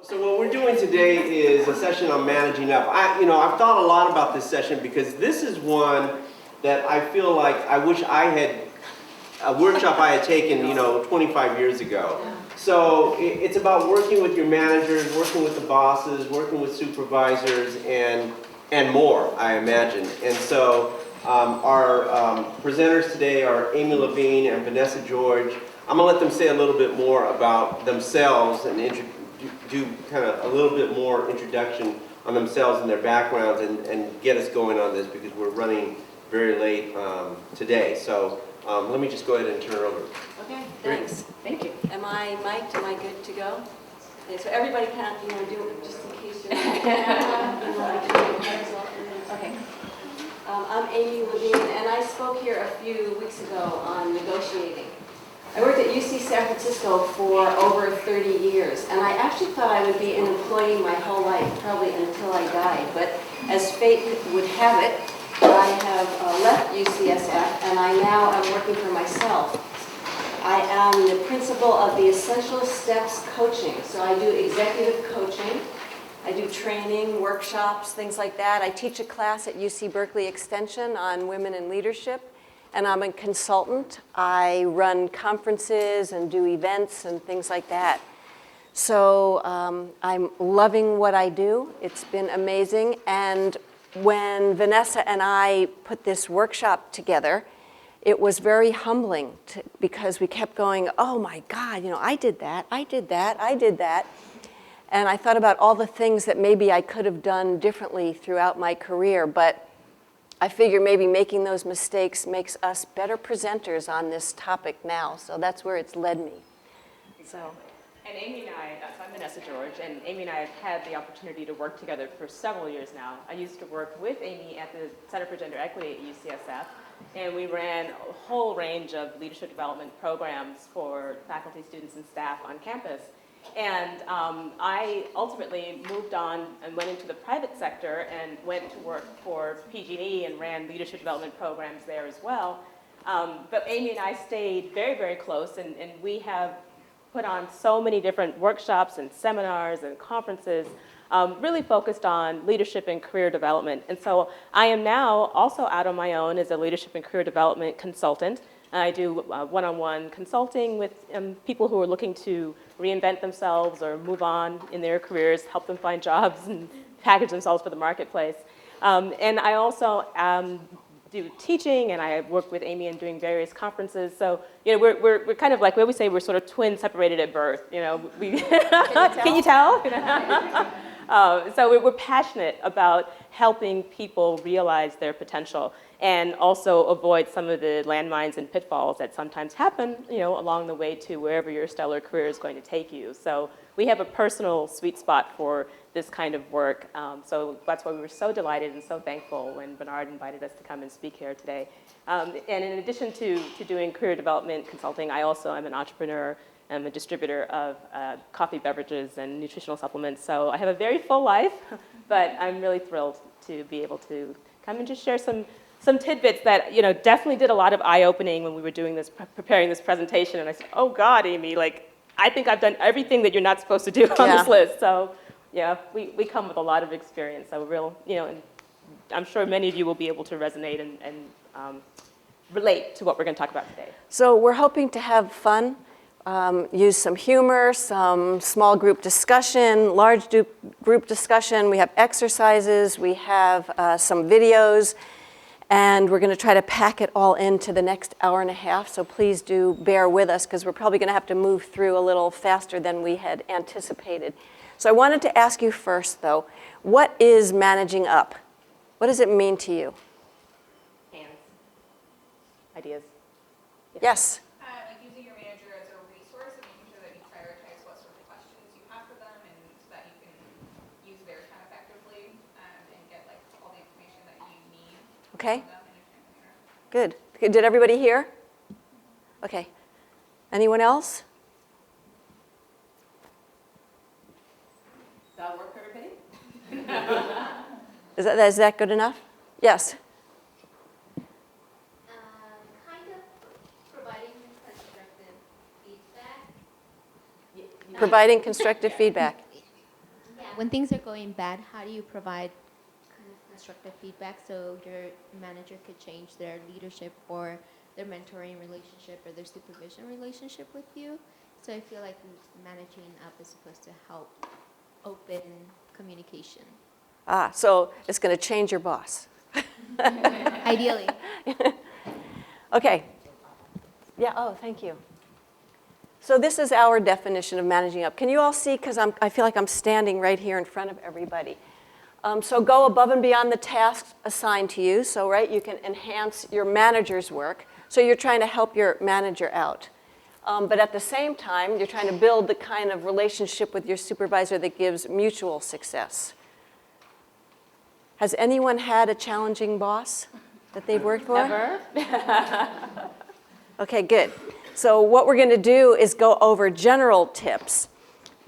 So what we're doing today is a session on managing up. I've thought a lot about this session because this is one that I feel like I wish I had a workshop I had taken, 25 years ago. So it's about working with your managers, working with the bosses, working with supervisors, and more, I imagine. And so our presenters today are Amy Levine and Vanessa George. I'm going to let them say a little bit more about themselves and do kind of a little bit more introduction on themselves and their backgrounds and get us going on this because we're running very late today. So let me just go ahead and turn it over. Okay, thanks. Thank you. Am I mic'd? Am I good to go? Okay, so everybody can, do it just in case you're Okay. I'm Amy Levine, and I spoke here a few weeks ago on negotiating. I worked at UC San Francisco for over 30 years, and I actually thought I would be an employee my whole life, probably until I died. But as fate would have it, I have left UCSF, and I now am working for myself. I am the principal of the Essential Steps Coaching. So I do executive coaching. I do training, workshops, things like that. I teach a class at UC Berkeley Extension on women in leadership. And I'm a consultant. I run conferences and do events and things like that. So I'm loving what I do. It's been amazing. And when Vanessa and I put this workshop together, it was very humbling because we kept going, oh my God, I did that, I did that, I did that. And I thought about all the things that maybe I could have done differently throughout my career, but I figure maybe making those mistakes makes us better presenters on this topic now. So that's where it's led me. So. And Amy and so I'm Vanessa George, and Amy and I have had the opportunity to work together for several years now. I used to work with Amy at the Center for Gender Equity at UCSF, and we ran a whole range of leadership development programs for faculty, students, and staff on campus. And I ultimately moved on and went into the private sector and went to work for PG&E and ran leadership development programs there as well. But Amy and I stayed very, very close, and we have put on so many different workshops and seminars and conferences really focused on leadership and career development. And so I am now also out on my own as a leadership and career development consultant. I do one-on-one consulting with people who are looking to reinvent themselves or move on in their careers, help them find jobs and package themselves for the marketplace. And I also do teaching, and I work with Amy in doing various conferences. So we're kind of like, we always say we're sort of twins separated at birth. Can you tell? So we're passionate about helping people realize their potential and also avoid some of the landmines and pitfalls that sometimes happen, along the way to wherever your stellar career is going to take you. So we have a personal sweet spot for this kind of work. So that's why we were so delighted and so thankful when Bernard invited us to come and speak here today. And in addition to doing career development consulting, I also am an entrepreneur. I'm a distributor of coffee, beverages, and nutritional supplements. So I have a very full life, but I'm really thrilled to be able to come and just share some tidbits that definitely did a lot of eye-opening when we were doing this, preparing this presentation. And I said, oh God, Amy, I think I've done everything that you're not supposed to do on this list. So yeah, we come with a lot of experience. So and I'm sure many of you will be able to resonate and relate to what we're going to talk about today. So we're hoping to have fun. Use some humor, some small group discussion, large group discussion. We have exercises, we have some videos, and we're going to try to pack it all into the next hour and a half. So please do bear with us because we're probably going to have to move through a little faster than we had anticipated. So I wanted to ask you first, though, what is managing up? What does it mean to you? Hands. Ideas. Yes. Okay. Good. Did everybody hear? Okay. Anyone else? Does that work for everybody? Is that good enough? Yes. Kind of providing constructive feedback. Providing constructive feedback. when things are going bad, how do you provide kind of constructive feedback so your manager could change their leadership or their mentoring relationship or their supervision relationship with you? So I feel like managing up is supposed to help open communication. So it's going to change your boss. Ideally. Okay. Yeah, oh, thank you. So this is our definition of managing up. Can you all see? Because I feel like I'm standing right here in front of everybody. So go above and beyond the tasks assigned to you. So, right, you can enhance your manager's work. So you're trying to help your manager out. But at the same time, you're trying to build the kind of relationship with your supervisor that gives mutual success. Has anyone had a challenging boss that they've worked for? Ever? Okay, good. So what we're going to do is go over general tips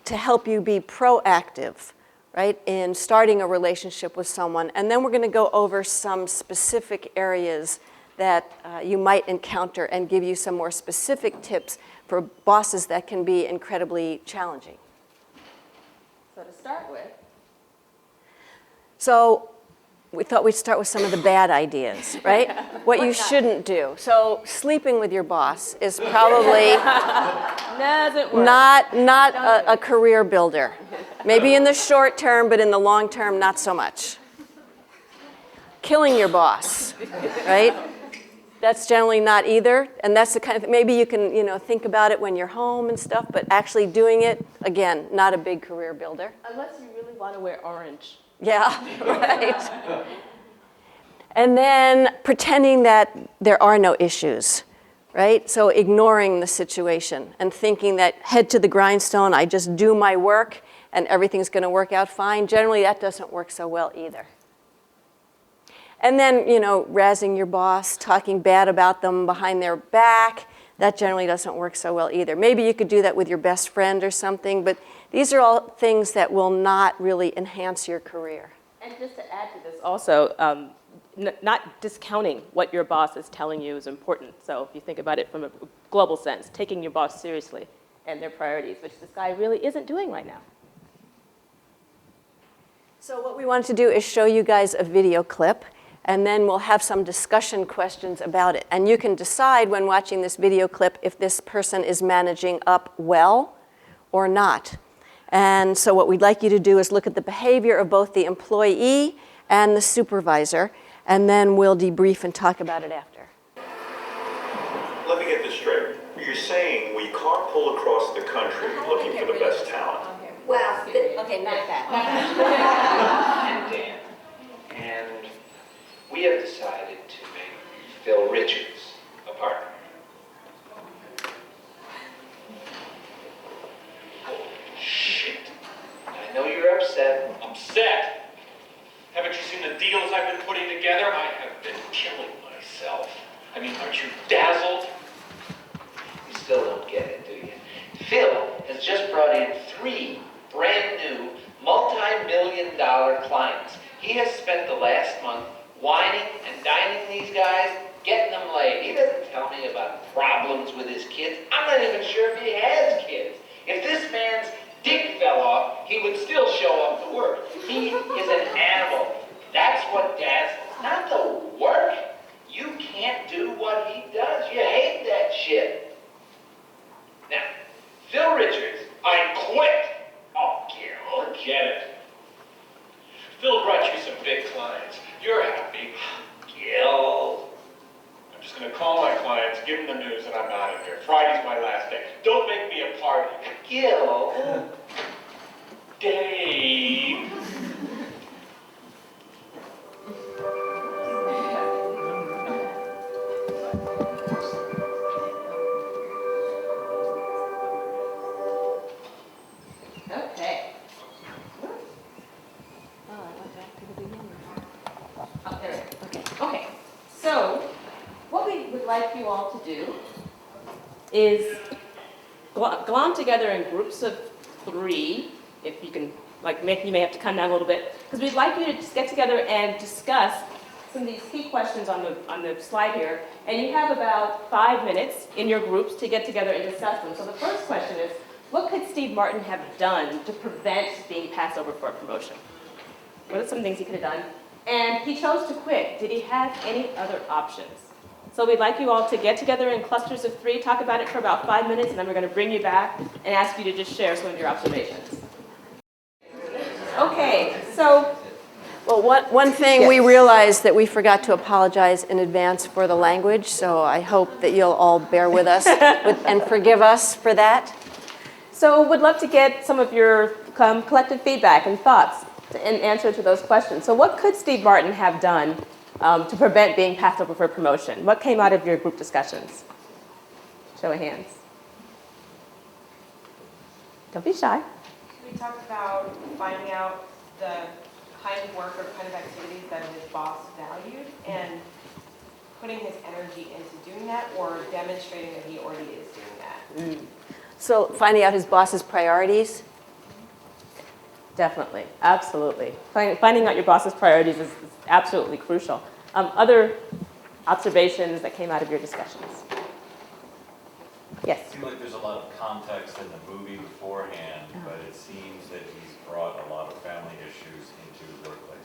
to help you be proactive, right, in starting a relationship with someone. And then we're going to go over some specific areas that you might encounter and give you some more specific tips for bosses that can be incredibly challenging. So to start with, So we thought we'd start with some of the bad ideas, right? What you shouldn't do. So sleeping with your boss is probably doesn't work. not a career builder. Maybe in the short term, but in the long term, not so much. Killing your boss, right? That's generally not either. And that's the kind of, maybe you can, think about it when you're home and stuff, but actually doing it, again, not a big career builder. Unless you really want to wear orange. Yeah, right. And then pretending that there are no issues, right? So ignoring the situation and thinking that head to the grindstone, I just do my work and everything's going to work out fine. Generally, that doesn't work so well either. And then, razzing your boss, talking bad about them behind their back, that generally doesn't work so well either. Maybe you could do that with your best friend or something, but these are all things that will not really enhance your career. And just to add to this also, not discounting what your boss is telling you is important. So if you think about it from a global sense, taking your boss seriously and their priorities, which this guy really isn't doing right now. So what we wanted to do is show you guys a video clip, and then we'll have some discussion questions about it. And you can decide when watching this video clip if this person is managing up well or not. And so what we'd like you to do is look at the behavior of both the employee and the supervisor, and then we'll debrief and talk about it after. Let me get this straight. You're saying we carpool across the country looking for the best talent. Well, okay, not that. And Dan. And we have decided to make Phil Richards a partner. Shit. I know you're upset. Upset? Haven't you seen the deals I've been putting together? I have been killing myself. I mean, aren't you dazzled? You still don't get it, do you? Phil has just brought in 3 brand new, multi-million-dollar clients. He has spent the last month whining and dining these guys, getting them laid. He doesn't tell me about problems with his kids. I'm not even sure if he has kids. If this man's dick fell off, he would still show up to work. He is an animal. That's what dazzles, not the work. You can't do what he does. You hate that shit. Now, Phil Richards, I quit! oh, Gil, Get it. Phil brought you some big clients. You're happy. Gil. I'm just gonna call my clients, give them the news, and I'm out of here. Friday's my last day. Don't make me a party. Gil. Dave. Okay. Oh, there we go. Okay. So, what we would like you all to do is glom together in groups of 3, if you can, you may have to come down a little bit, because we'd like you to just get together and discuss some of these key questions on the slide here, and you have about 5 minutes in your groups to get together and discuss them. So the first question is, what could Steve Martin have done to prevent being passed over for a promotion? What are some things he could have done? And he chose to quit. Did he have any other options? So we'd like you all to get together in clusters of 3, talk about it for about 5 minutes, and then we're going to bring you back and ask you to just share some of your observations. Okay, so Well, one thing we realized that we forgot to apologize in advance for the language, so I hope that you'll all bear with us and forgive us for that. So would love to get some of your collective feedback and thoughts in answer to those questions. So what could Steve Martin have done to prevent being passed over for promotion? What came out of your group discussions? Show of hands. Don't be shy. We talked about finding out the kind of work or kind of activities that his boss valued and putting his energy into doing that or demonstrating that he already is doing that. So finding out his boss's priorities. Definitely, absolutely. Finding out your boss's priorities is absolutely crucial. Other observations that came out of your discussions? Yes? It seems like there's a lot of context in the movie beforehand, but it seems that he's brought a lot of family issues into the workplace.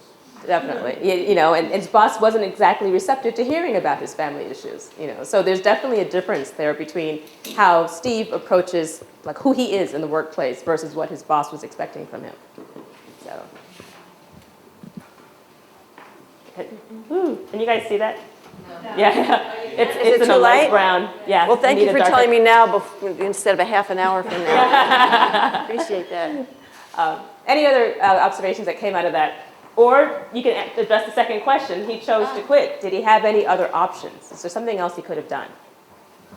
Definitely. You know, and his boss wasn't exactly receptive to hearing about his family issues, you know. So there's definitely a difference there between how Steve approaches, like, who he is in the workplace versus what his boss was expecting from him. So. Ooh, can you guys see that? No. Yeah, it's it in too a light light? brown. Yeah. Well, thank you for darker. telling me now instead of a half an hour from now. Appreciate that. Any other observations that came out of that? Or you can address the second question. He chose to quit. Did he have any other options? Is there something else he could have done?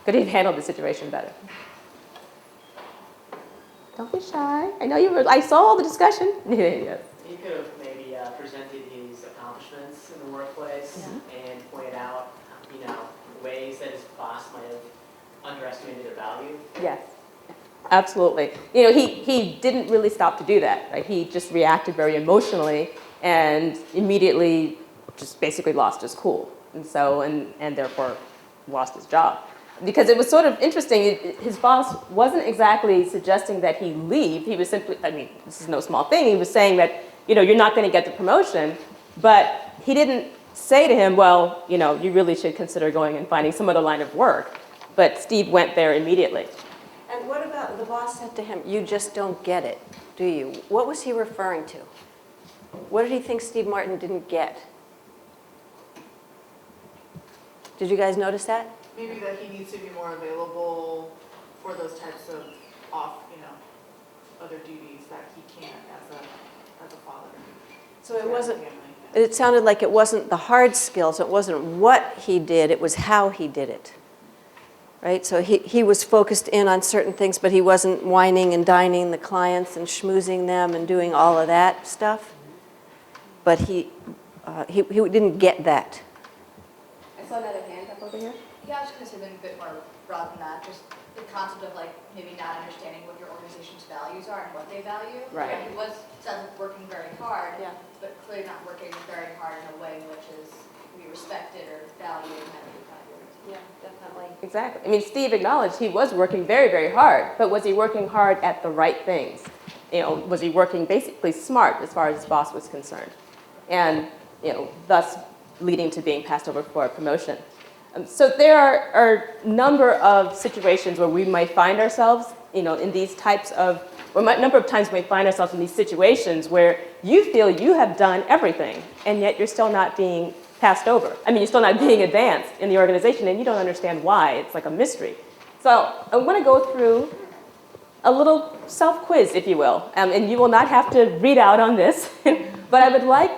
Could he have handled the situation better? Don't be shy. I know you were, I saw all the discussion. Yes. He could have maybe presented his accomplishments in the workplace and pointed out, you know, ways that his boss might have underestimated their value. Yes, absolutely. You know, he didn't really stop to do that, right? He just reacted very emotionally and immediately just basically lost his cool. And so, and therefore lost his job. Because it was sort of interesting, his boss wasn't exactly suggesting that he leave. He was simply, I mean, this is no small thing. He was saying that, you know, you're not going to get the promotion, but he didn't say to him, well, you know, you really should consider going and finding some other line of work. But Steve went there immediately. And what about the boss said to him, you just don't get it, do you? What was he referring to? What did he think Steve Martin didn't get? Did you guys notice that? Maybe that he needs to be more available for those types of other duties that he can't as a father. So it wasn't, it sounded like it wasn't the hard skills, it wasn't what he did, it was how he did it. Right? So he was focused in on certain things, but he wasn't whining and dining the clients and schmoozing them and doing all of that stuff. But he didn't get that. I saw another hand up over here. Yeah, I was going to say something a bit more broad than that. Just the concept of like maybe not understanding what your organization's values are and what they value. Right. Yeah, he sounds like working very hard, Yeah. but clearly not working very hard in a way in which is to be respected or valued and that kind of thing. Yeah, definitely. Exactly. I mean, Steve acknowledged he was working very, very hard, but was he working hard at the right things? You know, was he working basically smart as far as his boss was concerned? And, you know, thus leading to being passed over for a promotion. So there are a number of situations where we might find ourselves, you know, in these types of, or a number of times we might find ourselves in these situations where you feel you have done everything, and yet you're still not being passed over. I mean, you're still not being advanced in the organization, and you don't understand why. It's like a mystery. So I want to go through a little self-quiz, if you will, and you will not have to read out on this, but I would like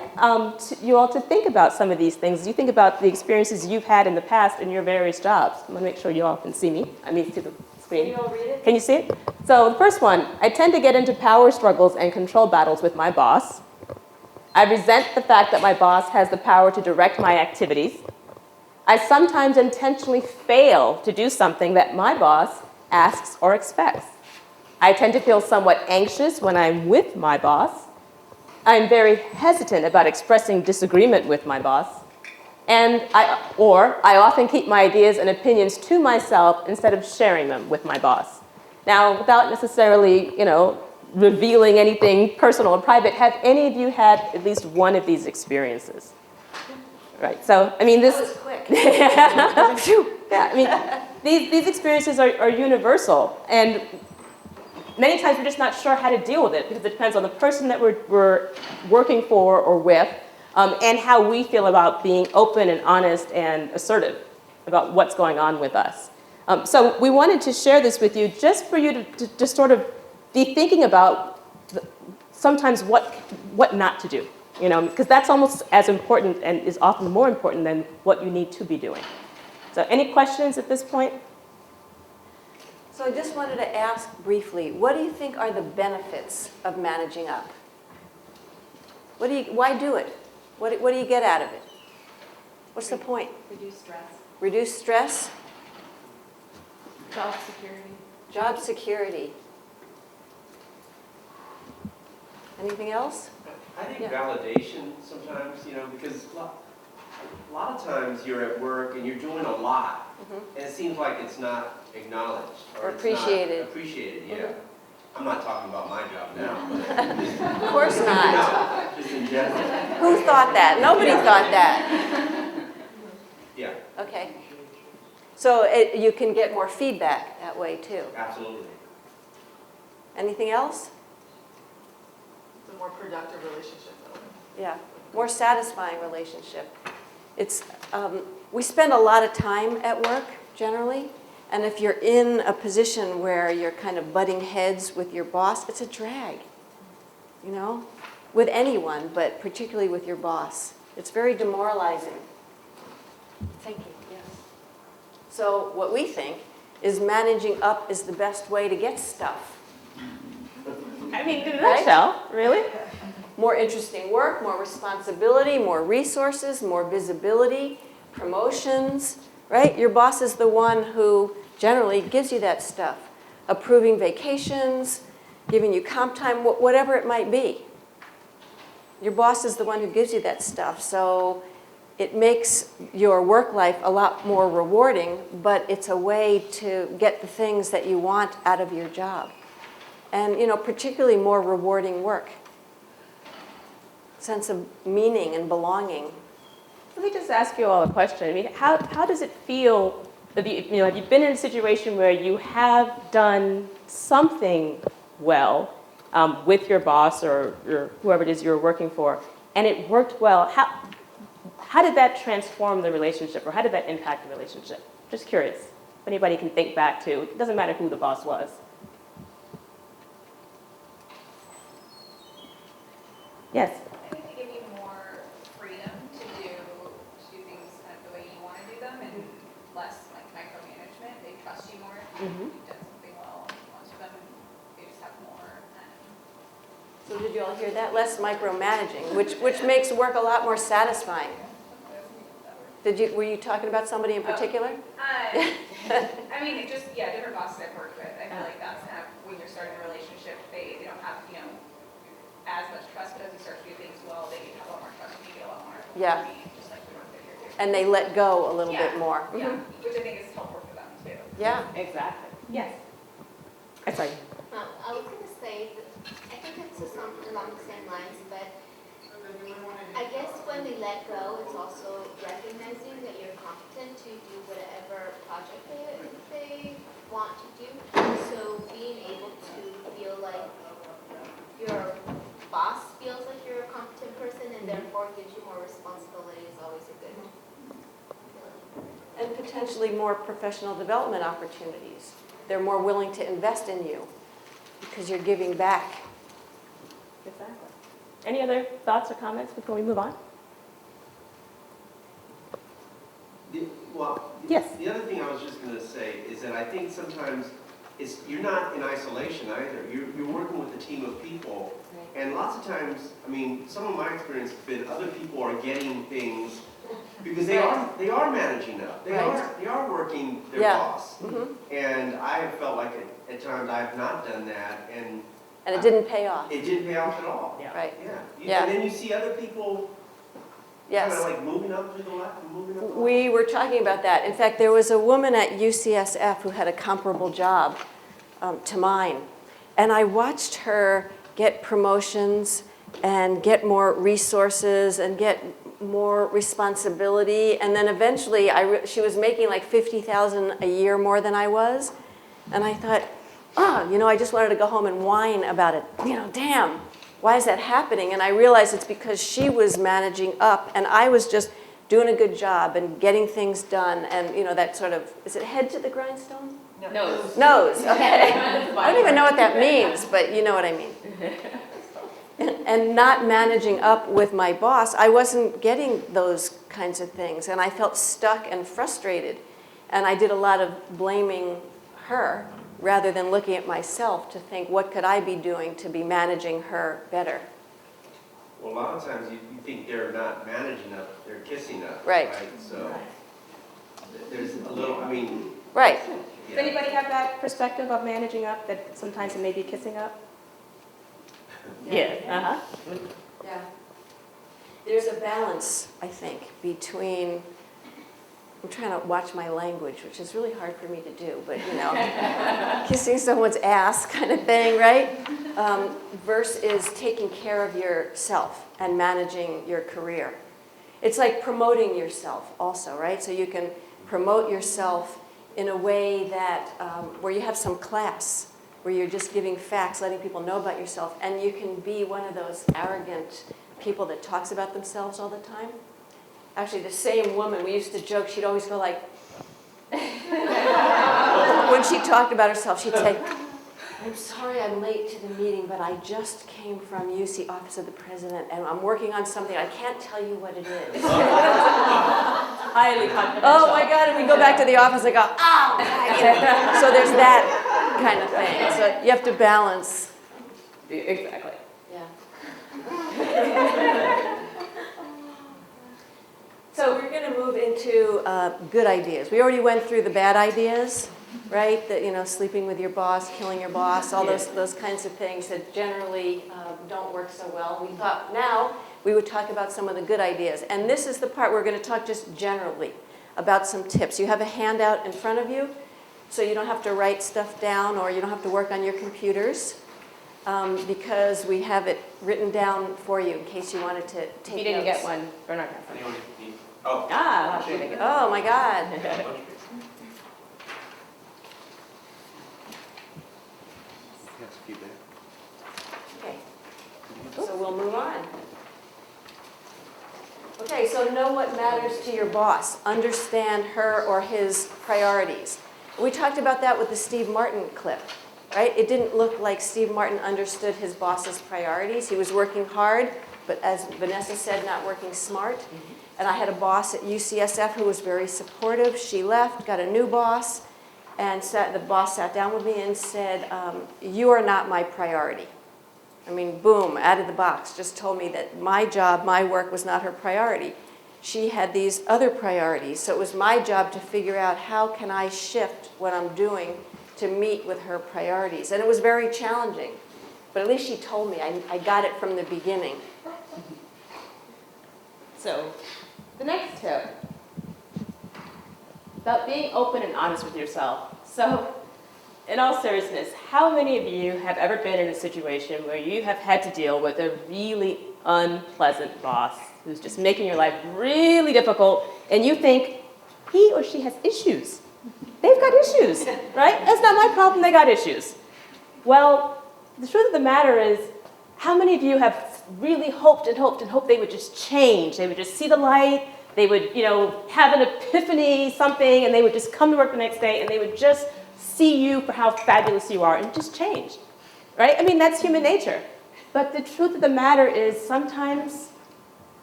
you all to think about some of these things. You think about the experiences you've had in the past in your various jobs. I want to make sure you all can see me. I mean, see the screen. Can you all read it? Can you see it? So the first one, I tend to get into power struggles and control battles with my boss. I resent the fact that my boss has the power to direct my activities. I sometimes intentionally fail to do something that my boss asks or expects. I tend to feel somewhat anxious when I'm with my boss. I'm very hesitant about expressing disagreement with my boss. And I often keep my ideas and opinions to myself instead of sharing them with my boss. Now, without necessarily, revealing anything personal or private, have any of you had at least one of these experiences? Right, so, I mean, this... That was quick. Yeah, I mean, these experiences are universal, and many times we're just not sure how to deal with it because it depends on the person that we're working for or with, and how we feel about being open and honest and assertive about what's going on with us. So we wanted to share this with you just for you to sort of be thinking about sometimes what not to do, because that's almost as important and is often more important than what you need to be doing. So any questions at this point? So I just wanted to ask briefly, what do you think are the benefits of managing up? Why do it? What do you get out of it? What's the point? Reduce stress. Reduce stress? Job security. Job security. Anything else? I think Yeah. validation sometimes, because a lot of times you're at work and you're doing a lot, and it seems like it's not acknowledged. Or it's not appreciated. Appreciated, yeah. I'm not talking about my job now, but Of course not. just in general. Who thought that? Nobody thought that. Yeah, Okay. So you can get more feedback that way too. absolutely. Anything else? It's a more productive relationship though. Yeah, more satisfying relationship. It's, we spend a lot of time at work generally, and if you're in a position where you're kind of butting heads with your boss, it's a drag, with anyone, but particularly with your boss. It's very demoralizing. Thank you, yes. So what we think is managing up is the best way to get stuff. I mean, in a Right? nutshell, really? More interesting work, more responsibility, more resources, more visibility, promotions, right? Your boss is the one who generally gives you that stuff. Approving vacations, giving you comp time, whatever it might be. Your boss is the one who gives you that stuff. So it makes your work life a lot more rewarding, but it's a way to get the things that you want out of your job. And, particularly more rewarding work. Sense of meaning and belonging. Let me just ask you all a question. I mean, how does it feel, have you been in a situation where you have done something well with your boss or whoever it is you're working for, and it worked well? How did that transform the relationship, or how did that impact the relationship? Just curious. If anybody can think back to, it doesn't matter who the boss was. Yes? I think they give you more freedom to do things kind of the way you want to do them and less like micromanagement. They trust you more. If you've done something well, most of them, they just have more. So did you all hear that? Less micromanaging, which makes work a lot more satisfying. Were you talking about somebody in particular? I mean, different bosses I've worked with. I feel like that's kind of when you're starting a relationship, they don't have, as much trust, but as you start to do things well, they have a lot more trust and you get a lot more. Yeah. Just like the work that you're doing. And they let go a little bit more. Yeah, which I think is helpful for them too. Yeah. Exactly. Yes. I'm sorry. I was going to say, that I think it's something along the same lines, but I guess when they let go, it's also recognizing that you're competent to do whatever project they want to do. So being able to feel like your boss feels like you're a competent person and therefore gives you more responsibility is always a good feeling. And potentially more professional development opportunities. They're more willing to invest in you because you're giving back. Exactly. Any other thoughts or comments before we move on? Yes. The other thing I was just going to say is that I think sometimes you're not in isolation either. You're working with a team of people, and lots of times, I mean, some of my experience has been other people are getting things because they are managing up. They are working their boss, and I have felt like at times I have not done that, and it didn't pay off. It didn't pay off at all. Yeah. Right. Yeah. And then you see other people Yes. kind of like moving up to the left and moving up to the left. We were talking about that. In fact, there was a woman at UCSF who had a comparable job. to mine. And I watched her get promotions and get more resources and get more responsibility. And then eventually she was making like $50,000 a year more than I was. And I thought, oh, I just wanted to go home and whine about it. Damn, why is that happening? And I realized it's because she was managing up and I was just doing a good job and getting things done. And that sort of, is it head to the grindstone? Nose. Nose, okay. I don't even know what that means, but you know what I mean. And not managing up with my boss, I wasn't getting those kinds of things. And I felt stuck and frustrated. And I did a lot of blaming her rather than looking at myself to think, what could I be doing to be managing her better? Well, a lot of times you think they're not managing up, they're kissing up. Right. So there's a little, Right. Does anybody have that perspective of managing up, that sometimes it may be kissing up? Yeah. Uh-huh. Yeah. There's a balance, I think, between, I'm trying to watch my language, which is really hard for me to do, but kissing someone's ass kind of thing, right? Versus taking care of yourself and managing your career. It's like promoting yourself also, right? So you can promote yourself in a way that, where you have some class, where you're just giving facts, letting people know about yourself, and you can be one of those arrogant people that talks about themselves all the time. Actually, the same woman, we used to joke, she'd always go like, when she talked about herself, she'd say, I'm sorry I'm late to the meeting, but I just came from UC Office of the President, and I'm working on something. I can't tell you what it is. Highly confidential. Oh my God, and we go back to the office and go, ow! So there's that kind of thing. So you have to balance. Exactly. Yeah. So we're going to move into good ideas. We already went through the bad ideas, right? That, sleeping with your boss, killing your boss, all those kinds of things that generally don't work so well. We thought now we would talk about some of the good ideas. And this is the part we're going to talk just generally about some tips. You have a handout in front of you, so you don't have to write stuff down or you don't have to work on your computers because we have it written down for you in case you wanted to take notes. If you didn't get one, we're not going to. Oh. Oh my God. Okay, so we'll move on. Okay, so know what matters to your boss. Understand her or his priorities. We talked about that with the Steve Martin clip, right? It didn't look like Steve Martin understood his boss's priorities. He was working hard, but as Vanessa said, not working smart. And I had a boss at UCSF who was very supportive. She left, got a new boss, and the boss sat down with me and said, you are not my priority. I mean, boom, out of the box, just told me that my job, my work was not her priority. She had these other priorities, so it was my job to figure out how can I shift what I'm doing to meet with her priorities. And it was very challenging, but at least she told me. I got it from the beginning. So, the next tip, about being open and honest with yourself. So, in all seriousness, how many of you have ever been in a situation where you have had to deal with a really unpleasant boss who's just making your life really difficult, and you think, he or she has issues. They've got issues, right? That's not my problem, they got issues. Well, the truth of the matter is, how many of you have really hoped and hoped and hoped they would just change, they would just see the light, they would, have an epiphany, something, and they would just come to work the next day and they would just see you for how fabulous you are and just change, right? I mean, that's human nature. But the truth of the matter is sometimes,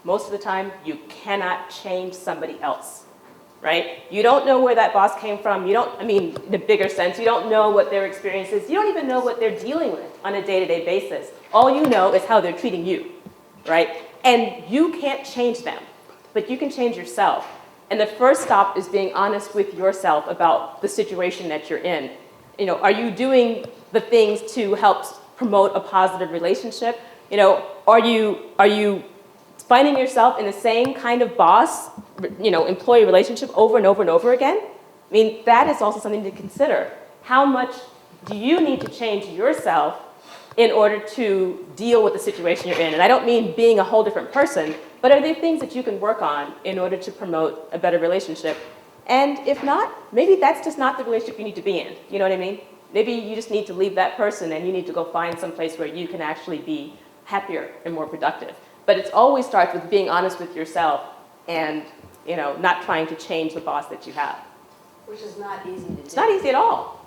most of the time, you cannot change somebody else, right? You don't know where that boss came from. You don't, in a bigger sense, you don't know what their experience is. You don't even know what they're dealing with on a day-to-day basis. All you know is how they're treating you, right? And you can't change them, but you can change yourself. And the first stop is being honest with yourself about the situation that you're in. Are you doing the things to help promote a positive relationship? Are you finding yourself in the same kind of boss, employee relationship over and over and over again? That is also something to consider. How much do you need to change yourself in order to deal with the situation you're in? And I don't mean being a whole different person, but are there things that you can work on in order to promote a better relationship? And if not, maybe that's just not the relationship you need to be in. You know what I mean? Maybe you just need to leave that person and you need to go find some place where you can actually be happier and more productive. But it always starts with being honest with yourself and, you know, not trying to change the boss that you have. Which is not easy to do. It's not easy at all.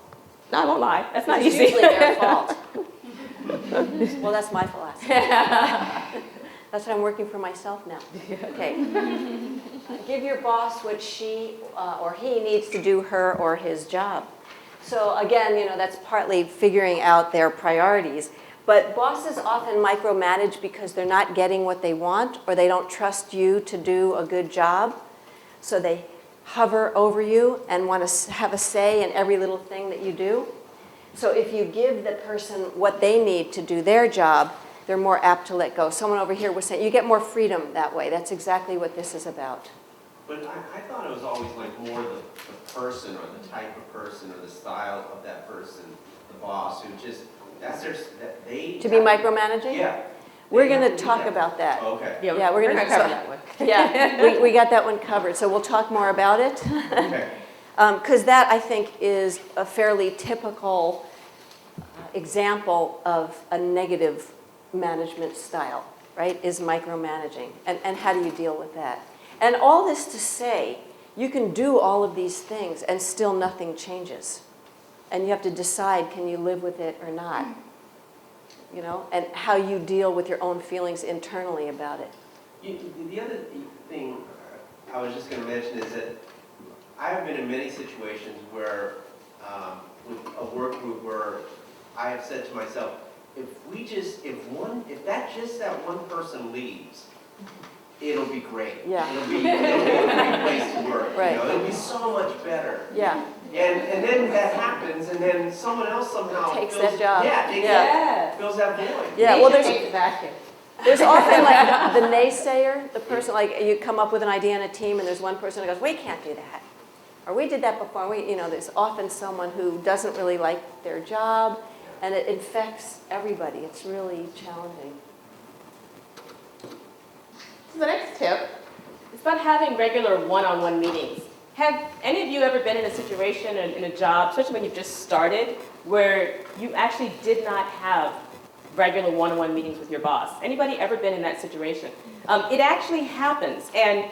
No, I won't lie. That's not It's easy. usually their fault. Well, that's my philosophy. That's why I'm working for myself now. Okay. Give your boss what she or he needs to do her or his job. So again, you know, that's partly figuring out their priorities. But bosses often micromanage because they're not getting what they want or they don't trust you to do a good job. So they hover over you and want to have a say in every little thing that you do. So if you give the person what they need to do their job, they're more apt to let go. Someone over here was saying, you get more freedom that way. That's exactly what this is about. But I thought it was always like more the person or the type of person or the style of that person, the boss, who just, that's their, that they... To be micromanaging? Yeah. We're going to talk about that. Oh, okay. Yeah, we're going to cover that one. Yeah, we got that one covered. So we'll talk more about it. Okay. Because that, I think, is a fairly typical example of a negative management style, right, is micromanaging. And how do you deal with that? And all this to say, you can do all of these things and still nothing changes. And you have to decide, can you live with it or not? You know, and how you deal with your own feelings internally about it. The other thing I was just going to mention is that I have been in many situations where, with a work group, where I have said to myself, if that one person leaves, it'll be great. Yeah. It'll be a great place to work. Right. You know, it'll be so much better. Yeah. And then that happens, and then someone else somehow Takes fills, that job. Yeah, fills that void. Yeah, well, there's vacuum. There's often like the naysayer, the person, like you come up with an idea in a team and there's one person who goes, we can't do that. Or we did that before. There's often someone who doesn't really like their job and it infects everybody. It's really challenging. So the next tip is about having regular one-on-one meetings. Have any of you ever been in a situation in a job, especially when you've just started, where you actually did not have regular one-on-one meetings with your boss? Anybody ever been in that situation? It actually happens. And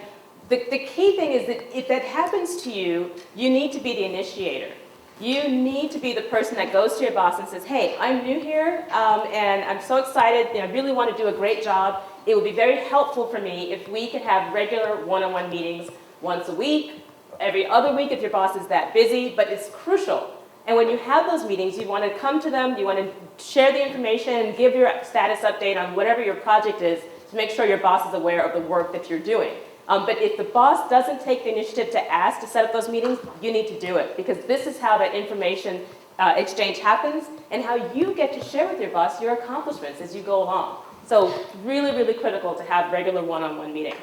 the key thing is that if that happens to you, you need to be the initiator. You need to be the person that goes to your boss and says, hey, I'm new here, and I'm so excited, I really want to do a great job. It would be very helpful for me if we could have regular one-on-one meetings once a week, every other week if your boss is that busy, but it's crucial. And when you have those meetings, you want to come to them, you want to share the information, and give your status update on whatever your project is to make sure your boss is aware of the work that you're doing. But if the boss doesn't take the initiative to ask to set up those meetings, you need to do it, because this is how that information exchange happens and how you get to share with your boss your accomplishments as you go along. So really, really critical to have regular one-on-one meetings.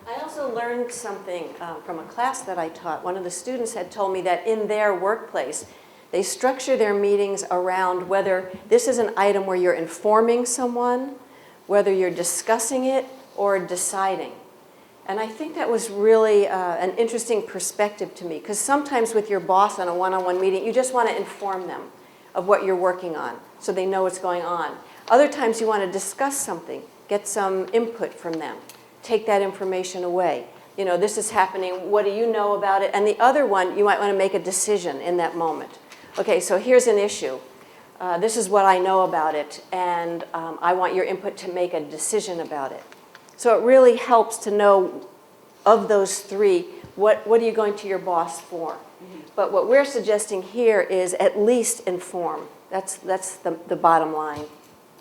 I also learned something from a class that I taught. One of the students had told me that in their workplace, they structure their meetings around whether this is an item where you're informing someone, whether you're discussing it, or deciding. And I think that was really an interesting perspective to me, because sometimes with your boss on a one-on-one meeting, you just want to inform them of what you're working on so they know what's going on. Other times you want to discuss something, get some input from them, take that information away. This is happening, what do you know about it? And the other one, you might want to make a decision in that moment. Okay, so here's an issue. This is what I know about it, and I want your input to make a decision about it. So it really helps to know, of those three, what are you going to your boss for? Mm-hmm. But what we're suggesting here is at least inform. That's the bottom line.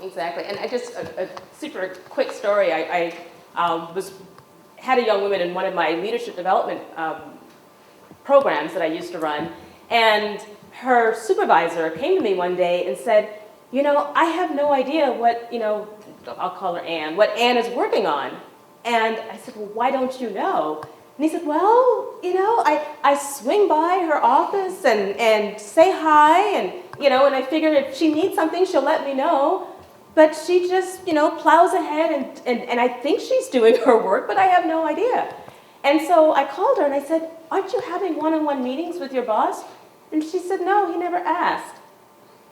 Exactly. And a super quick story. I had a young woman in one of my leadership development programs that I used to run, and her supervisor came to me one day and said, I have no idea what, I'll call her Ann, what Ann is working on. And I said, well, why don't you know? And he said, well, I swing by her office and say hi, and you know, and I figure if she needs something, she'll let me know. But she just, you know, plows ahead, and I think she's doing her work, but I have no idea. And so I called her and I said, aren't you having one-on-one meetings with your boss? And she said, no, he never asked.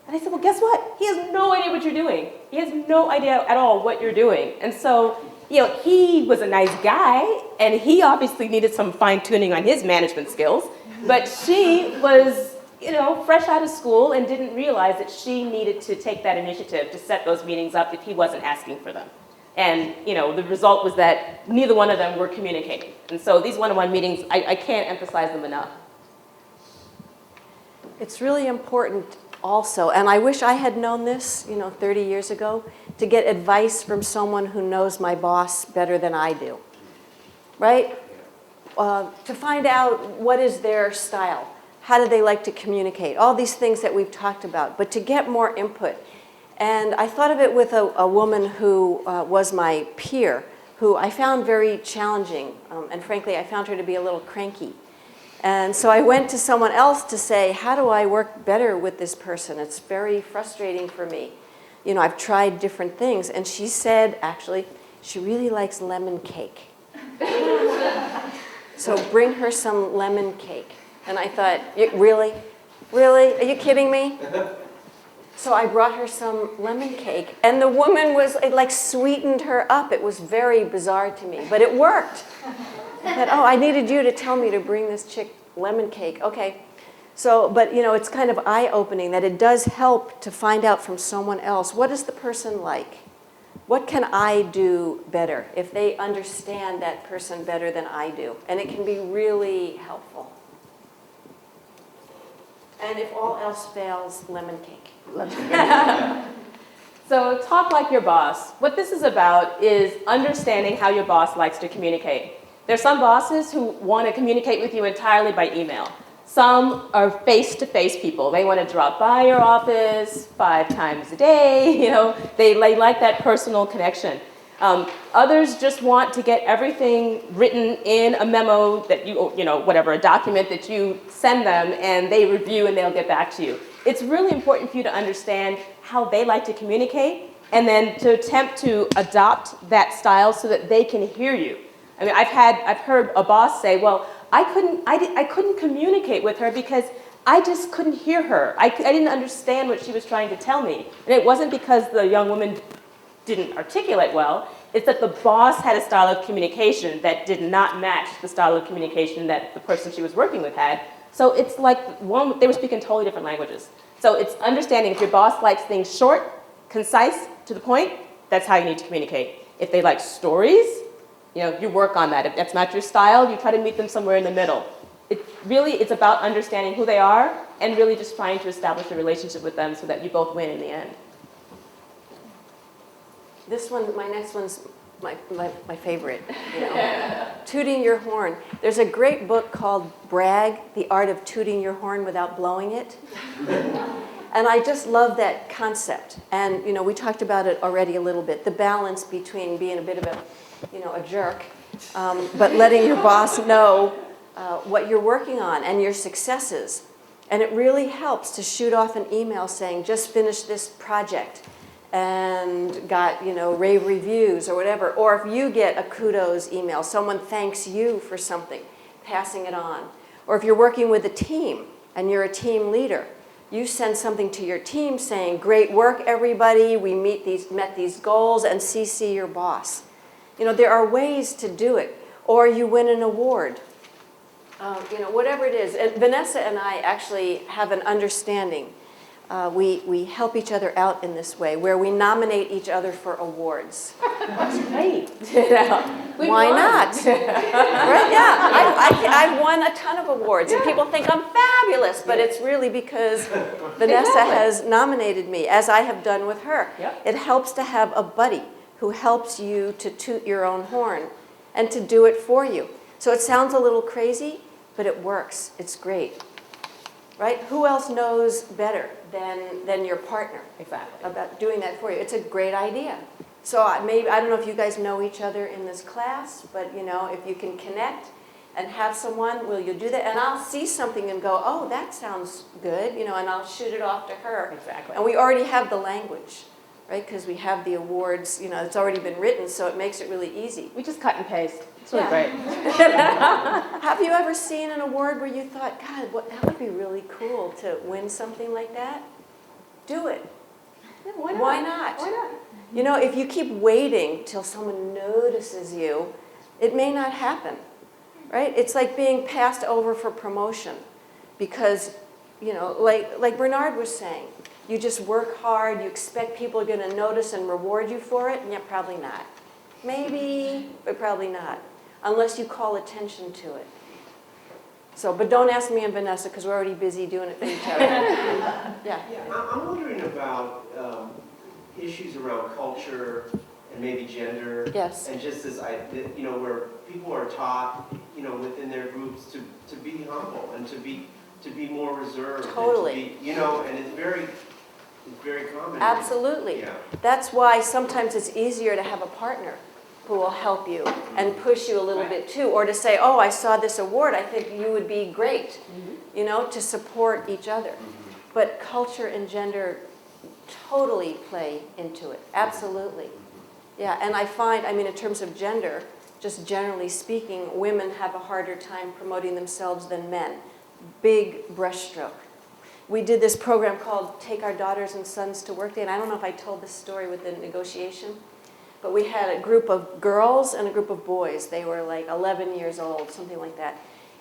And I said, well, guess what? He has no idea what you're doing. He has no idea at all what you're doing. And so, you know, he was a nice guy, and he obviously needed some fine-tuning on his management skills. But she was, you know, fresh out of school and didn't realize that she needed to take that initiative to set those meetings up if he wasn't asking for them. And, you know, the result was that neither one of them were communicating. And so these one-on-one meetings, I can't emphasize them enough. It's really important also, and I wish I had known this, you know, 30 years ago, to get advice from someone who knows my boss better than I do, right? To find out what is their style, how do they like to communicate, all these things that we've talked about, but to get more input. And I thought of it with a woman who was my peer, who I found very challenging, and frankly, I found her to be a little cranky. And so I went to someone else to say, how do I work better with this person? It's very frustrating for me. You know, I've tried different things. And she said, actually, she really likes lemon cake. So bring her some lemon cake. And I thought, really? Really? Are you kidding me? So I brought her some lemon cake. And the woman was, it like sweetened her up. It was very bizarre to me, but it worked. I thought, oh, I needed you to tell me to bring this chick lemon cake. Okay. So, but you know, it's kind of eye-opening that it does help to find out from someone else, what is the person like? What can I do better if they understand that person better than I do? And it can be really helpful. And if all else fails, lemon cake. So talk like your boss. What this is about is understanding how your boss likes to communicate. There's some bosses who want to communicate with you entirely by email. Some are face-to-face people. They want to drop by your office 5 times a day. You know, they like that personal connection. Others just want to get everything written in a memo that you know, whatever, a document that you send them, and they review and they'll get back to you. It's really important for you to understand how they like to communicate, and then to attempt to adopt that style so that they can hear you. I mean, I've heard a boss say, well, I couldn't communicate with her because I just couldn't hear her. I didn't understand what she was trying to tell me. And it wasn't because the young woman didn't articulate well. It's that the boss had a style of communication that did not match the style of communication that the person she was working with had. So it's like they were speaking totally different languages. So it's understanding if your boss likes things short, concise, to the point, that's how you need to communicate. If they like stories, you know, you work on that. If that's not your style, you try to meet them somewhere in the middle. It's about understanding who they are and really just trying to establish a relationship with them so that you both win in the end. This one, my next one's my favorite, you know. Tooting your horn. There's a great book called Brag, The Art of Tooting Your Horn Without Blowing It. And I just love that concept. And, you know, we talked about it already a little bit, the balance between being a bit of a jerk, but letting your boss know what you're working on and your successes. And it really helps to shoot off an email saying, just finished this project and got, you know, rave reviews or whatever. Or if you get a kudos email, someone thanks you for something, passing it on. Or if you're working with a team and you're a team leader, you send something to your team saying, great work, everybody, we met these goals, and CC your boss. You know, there are ways to do it. Or you win an award. You know, whatever it is. And Vanessa and I actually have an understanding. We help each other out in this way, where we nominate each other for awards. That's great. Why not? Right? Yeah, I've won a ton of awards, and people think I'm fabulous, but it's really because Vanessa has nominated me, as I have done with her. Yep. It helps to have a buddy who helps you to toot your own horn and to do it for you. So it sounds a little crazy, but it works. It's great. Right? Who else knows better than your partner Exactly. about doing that for you? It's a great idea. So I don't know if you guys know each other in this class, but you know, if you can connect and have someone, will you do that? And I'll see something and go, oh, that sounds good, and I'll shoot it off to her. Exactly. And we already have the language, right? Because we have the awards, it's already been written, so it makes it really easy. We just cut and paste. It's really Yeah. great. Have you ever seen an award where you thought, God, that would be really cool to win something like that? Do it. Yeah, why not? Why not? Why not? If you keep waiting till someone notices you, it may not happen, right? It's like being passed over for promotion because, like Bernard was saying, you just work hard, you expect people are going to notice and reward you for it, and yet probably not. Maybe, but probably not, unless you call attention to it. So, but don't ask me and Vanessa because we're already busy doing it for each other. Yeah. I'm wondering about issues around culture and maybe gender. Yes. And just this, where people are taught, within their groups to be humble and to be more reserved. Totally. And to be, and it's very common. Absolutely. Yeah. That's why sometimes it's easier to have a partner who will help you and push you a little bit too, or to say, oh, I saw this award, I think you would be great, to support each other. But culture and gender totally play into it, absolutely. Yeah, and I find, in terms of gender, just generally speaking, women have a harder time promoting themselves than men. Big brushstroke. We did this program called Take Our Daughters and Sons to Work Day, and I don't know if I told this story with the negotiation, but we had a group of girls and a group of boys. They were like 11 years old, something like that.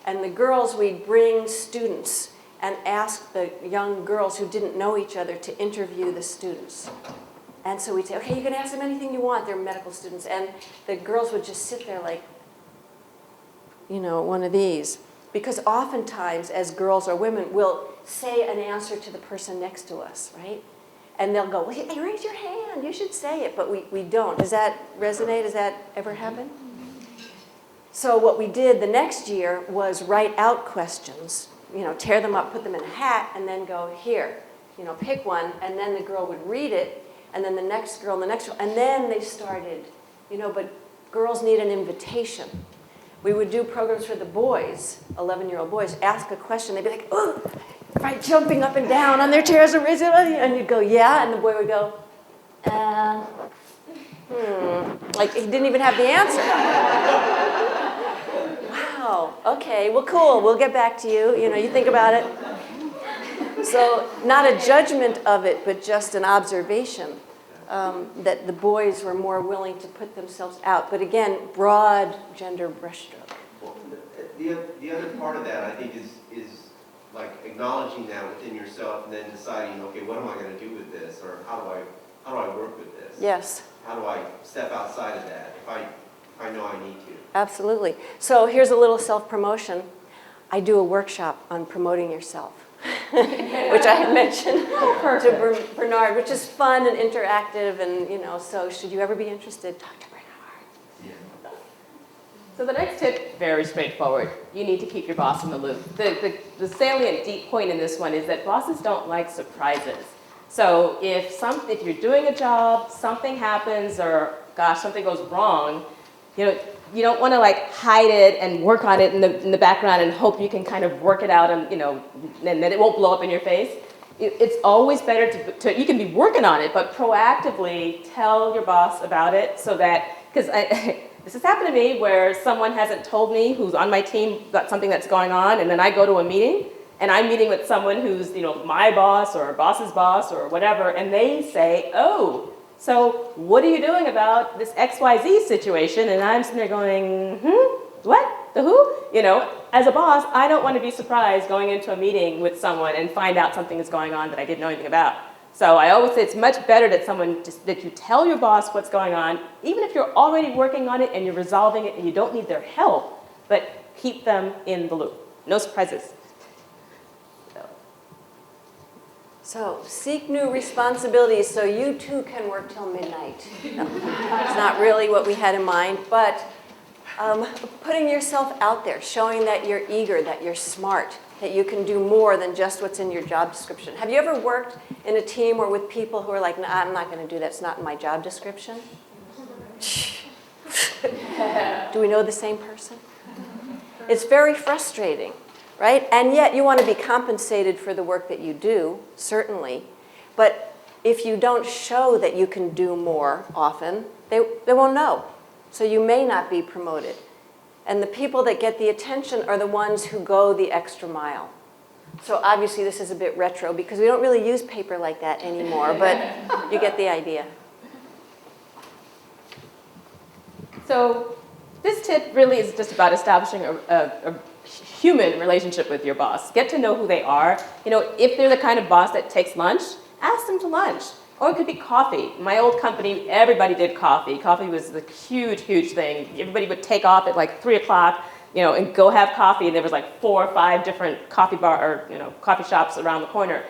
And the girls, we'd bring students and ask the young girls who didn't know each other to interview the students. And so we'd say, okay, you can ask them anything you want. They're medical students. And the girls would just sit there like, one of these. Because oftentimes, as girls or women, we'll say an answer to the person next to us, right? And they'll go, well, hey, raise your hand, you should say it, but we don't. Does that resonate? Does that ever happen? So what we did the next year was write out questions, tear them up, put them in a hat, and then go, here, pick one, and then the girl would read it, and then the next girl, and the next girl, and then they started, but girls need an invitation. We would do programs for the boys, 11-year-old boys, ask a question, they'd be like, oh, right, jumping up and down on their chairs, and you'd go, yeah, and the boy would go, like he didn't even have the answer. Wow, okay, well, cool, we'll get back to you, you think about it. So not a judgment of it, but just an observation that the boys were more willing to put themselves out. But again, broad gender brushstroke. Well, the other part of that, I think, is like acknowledging that within yourself and then deciding, okay, what am I going to do with this, or how do I work with this? Yes. How do I step outside of that if I know I need to? Absolutely. So here's a little self-promotion. I do a workshop on promoting yourself, which I had mentioned to Bernard, which is fun and interactive, and so should you ever be interested, talk to Bernard. So the next tip, very straightforward. You need to keep your boss in the loop. The salient deep point in this one is that bosses don't like surprises. So if you're doing a job, something happens, or gosh, something goes wrong, you don't want to like hide it and work on it in the background and hope you can kind of work it out and and that it won't blow up in your face. It's always better to you can be working on it, but proactively tell your boss about it so that, because this has happened to me where someone hasn't told me who's on my team got something that's going on, and then I go to a meeting and I'm meeting with someone who's my boss or boss's boss or whatever, and they say, oh, so what are you doing about this XYZ situation? And I'm sitting there going, what? The who? As a boss, I don't want to be surprised going into a meeting with someone and find out something is going on that I didn't know anything about. So I always say it's much better that you tell your boss what's going on, even if you're already working on it and you're resolving it and you don't need their help, but keep them in the loop. No surprises. So seek new responsibilities so you too can work till midnight. No, it's not really what we had in mind, but putting yourself out there, showing that you're eager, that you're smart, that you can do more than just what's in your job description. Have you ever worked in a team or with people who are like, nah, I'm not going to do that, it's not in my job description? Do we know the same person? It's very frustrating, right? And yet you want to be compensated for the work that you do, certainly. But if you don't show that you can do more often, they won't know. So you may not be promoted. And the people that get the attention are the ones who go the extra mile. So obviously this is a bit retro because we don't really use paper like that anymore, but you get the idea. So this tip really is just about establishing a human relationship with your boss. Get to know who they are. You know, if they're the kind of boss that takes lunch, ask them to lunch. Or it could be coffee. My old company, everybody did coffee. Coffee was the huge, huge thing. Everybody would take off at like 3 o'clock, you know, and go have coffee. And there was like 4 or 5 different coffee coffee shops around the corner.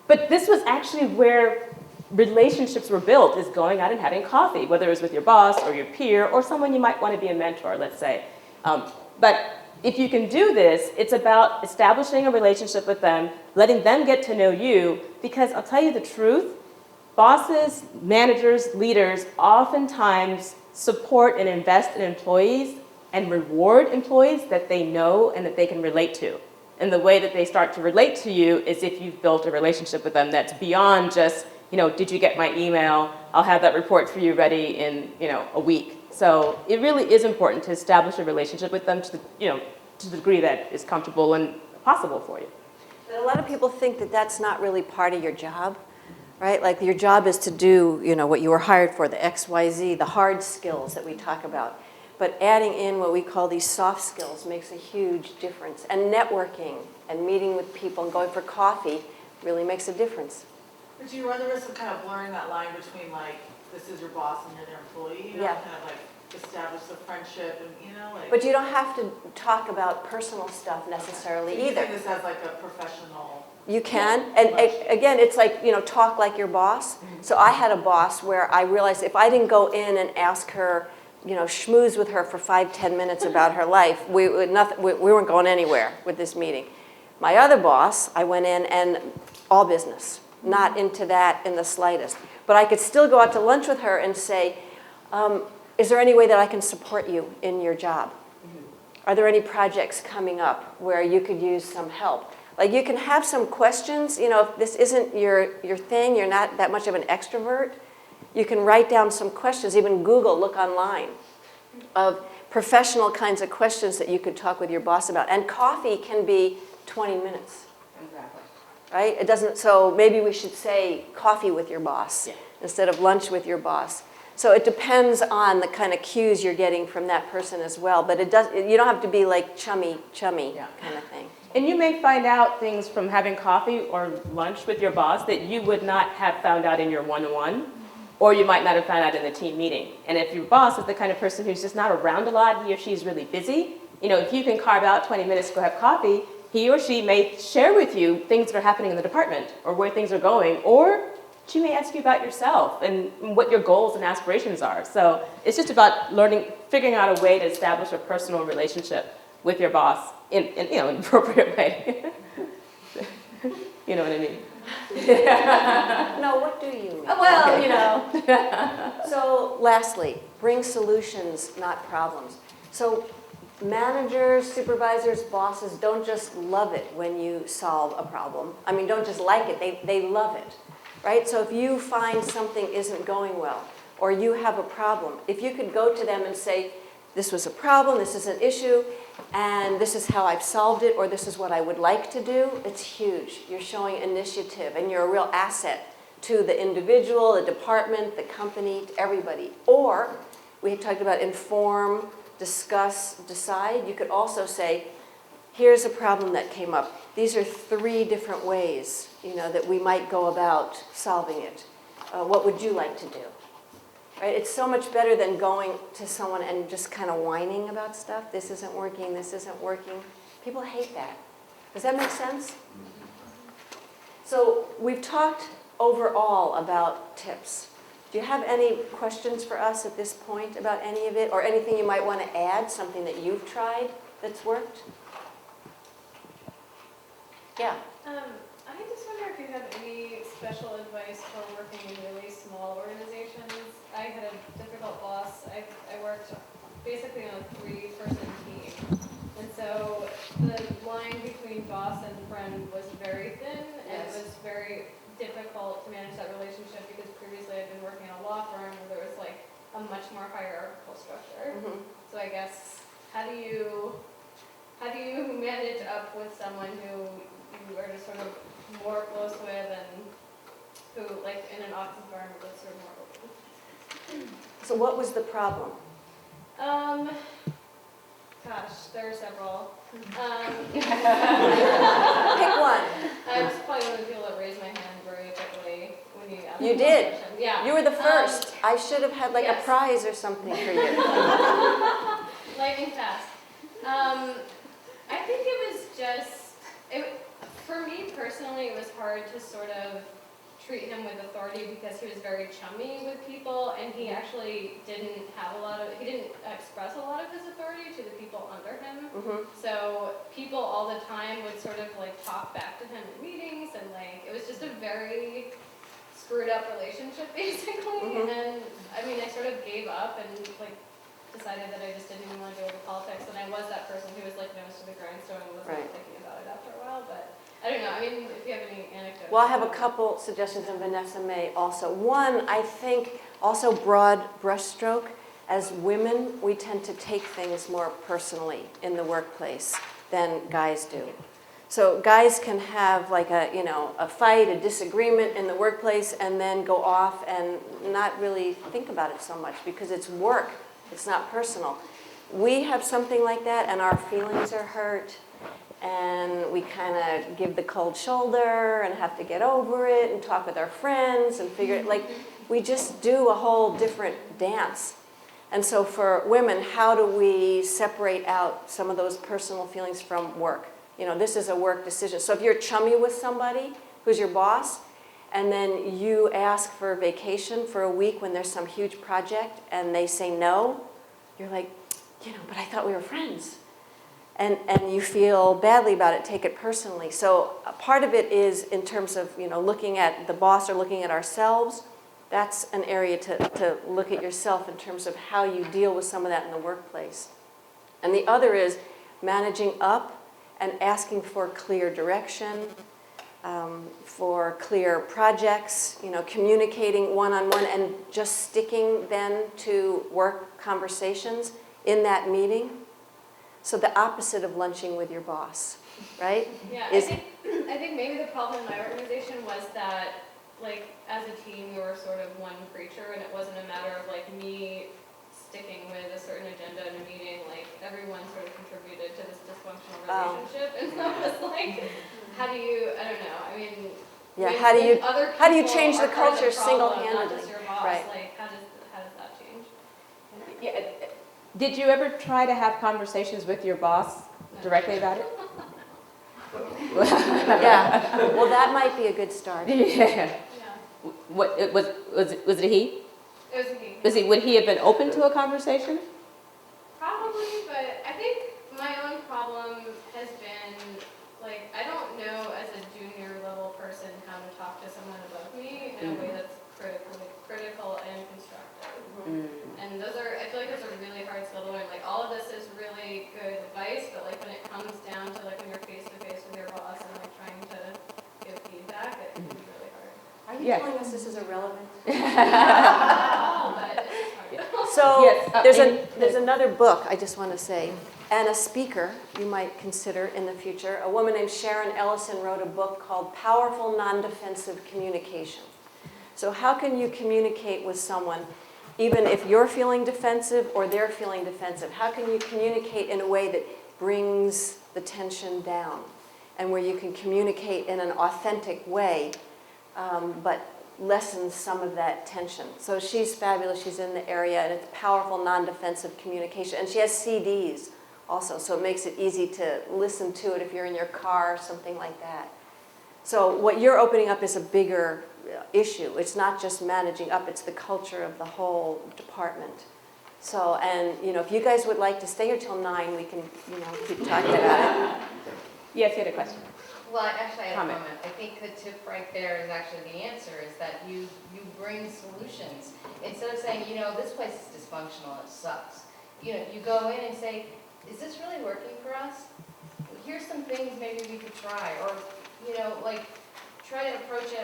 But this was actually where relationships were built, is going out and having coffee, whether it was with your boss or your peer or someone you might want to be a mentor, let's say. But if you can do this, it's about establishing a relationship with them, letting them get to know you, because I'll tell you the truth, bosses, managers, leaders oftentimes support and invest in employees and reward employees that they know and that they can relate to. And the way that they start to relate to you is if you've built a relationship with them that's beyond just, you know, did you get my email? I'll have that report for you ready in, you know, a week. So it really is important to establish a relationship with them to the, you know, to the degree that is comfortable and possible for you. But a lot of people think that that's not really part of your job, right? Like your job is to do, you know, what you were hired for, the XYZ, the hard skills that we talk about. But adding in what we call these soft skills makes a huge difference. And networking and meeting with people and going for coffee really makes a difference. But do you run the risk of kind of blurring that line between like, this is your boss and you're their employee? You know, Yeah. kind of like establish the friendship and, you know, like. But you don't have to talk about personal stuff necessarily So you either. think this as like a professional. You can, and again, it's like, you know, talk like your boss. So I had a boss where I realized if I didn't go in and ask her, you know, schmooze with her for 5-10 minutes about her life, we weren't going anywhere with this meeting. My other boss, I went in and all business, not into that in the slightest. But I could still go out to lunch with her and say, is there any way that I can support you in your job? Are there any projects coming up where you could use some help? Like you can have some questions, you know, if this isn't your thing, you're not that much of an extrovert, you can write down some questions, even Google, look online, of professional kinds of questions that you could talk with your boss about. And coffee can be 20 minutes. Exactly. Right? It doesn't, so maybe we should say coffee with your boss instead of lunch with your boss. So it depends on the kind of cues you're getting from that person as well. But you don't have to be like chummy kind of thing. And you may find out things from having coffee or lunch with your boss that you would not have found out in your one-on-one, or you might not have found out in the team meeting. And if your boss is the kind of person who's just not around a lot, he or she is really busy, you know, if you can carve out 20 minutes to go have coffee, he or she may share with you things that are happening in the department or where things are going, or she may ask you about yourself and what your goals and aspirations are. So it's just about figuring out a way to establish a personal relationship with your boss in you know, an appropriate way. You know what I mean? No, what do you mean? Well, you know. So lastly, bring solutions, not problems. So managers, supervisors, bosses don't just love it when you solve a problem. I mean, don't just like it, they love it, right? So if you find something isn't going well, or you have a problem, if you could go to them and say, this was a problem, this is an issue, and this is how I've solved it, or this is what I would like to do, it's huge. You're showing initiative, and you're a real asset to the individual, the department, the company, to everybody. Or, we had talked about inform, discuss, decide. You could also say, here's a problem that came up. These are 3 different ways, you know, that we might go about solving it. What would you like to do? Right? It's so much better than going to someone and just kind of whining about stuff. This isn't working, this isn't working. People hate that. Does that make sense? So we've talked overall about tips. Do you have any questions for us at this point about any of it, or anything you might want to add, something that you've tried that's worked? Yeah. I just wonder if you have any special advice for working in really small organizations. I had a difficult boss. I worked basically on a 3-person team, And so the line between boss and friend was very thin, and it Yes. was very difficult to manage that relationship because previously I'd been working at a law firm where there was like a much more hierarchical structure. Mhm. So I guess, how do you manage up with someone who you are just sort of more close with and who, like, in an office environment, that's sort of more open? So what was the problem? Gosh, there are several. Pick one. I was probably one of the people that raised my hand very quickly when you asked You me did. the question. Yeah. You were the first. I should have had like a yes. prize or something for you. Lightning fast. I think it was just, for me personally, it was hard to sort of treat him with authority because he was very chummy with people, and he actually didn't express a lot of his authority to the people under him. Mhm. So people all the time would sort of like talk back to him in meetings, and like, it was just a very screwed up relationship basically. Mhm. And I mean, I sort of gave up and like decided that I just didn't even want to go into politics, and I was that person who was like nose to the grindstone and wasn't Right. thinking about it after a while, but I don't know, I mean, if you have any anecdotes. Well, I have a couple suggestions, and Vanessa may also. One, I think, also broad brushstroke. As women, we tend to take things more personally in the workplace than guys do. So guys can have like a fight, a disagreement in the workplace, and then go off and not really think about it so much because it's work, it's not personal. We have something like that, and our feelings are hurt, and we kind of give the cold shoulder and have to get over it and talk with our friends and figure it, like, we just do a whole different dance. And so for women, how do we separate out some of those personal feelings from work? You know, this is a work decision. So if you're chummy with somebody who's your boss, and then you ask for vacation for a week when there's some huge project and they say no, you're like, but I thought we were friends. And you feel badly about it, take it personally. So a part of it is in terms of, looking at the boss or looking at ourselves. That's an area to look at yourself in terms of how you deal with some of that in the workplace. And the other is managing up and asking for clear direction, for clear projects, communicating one-on-one and just sticking then to work conversations in that meeting. So the opposite of lunching with your boss, right? Yeah, I think maybe the problem in my organization was that, like, as a team, we were sort of one creature, and it wasn't a matter of, like, me sticking with a certain agenda in a meeting. Like, everyone sort of contributed to this dysfunctional relationship, and so it was like, how do you, I don't know, I mean, Yeah, when how do other you change the people are part of culture problem, single-handedly? Not just your boss, Right. like, how does that change? Yeah. Did you ever try to have conversations with your boss directly about it? Yeah, well, that might be a good start. Yeah. Yeah, Was it a he? it was a he. Would he have been open to a conversation? Probably, but I think my own problem has been, like, I don't know as a junior level person how to talk to someone above me in a way that's critical and constructive. And I feel like those are really hard skill to learn. Like, all of this is really good advice, but like when it comes down to like when you're face to face with your boss and like trying to give feedback, it can be really hard. Are you Yes. telling us this is irrelevant? But it's hard. So Yes, there's another book I just want to say, and a speaker you might consider in the future. A woman named Sharon Ellison wrote a book called Powerful Non-Defensive Communication. So how can you communicate with someone even if you're feeling defensive or they're feeling defensive? How can you communicate in a way that brings the tension down and where you can communicate in an authentic way, but lessens some of that tension? So she's fabulous. She's in the area, and it's powerful non-defensive communication. And she has CDs also, so it makes it easy to listen to it if you're in your car or something like that. So what you're opening up is a bigger issue. It's not just managing up, it's the culture of the whole department. So, and if you guys would like to stay here till 9, we can, keep talking about it. Yes, you had a question. Well, actually, I had a Comment. comment. I think the tip right there is actually the answer, is that you bring solutions. Instead of saying, this place is dysfunctional, it sucks. You go in and say, is this really working for us? Here's some things maybe we could try, or, you know, like, try to approach it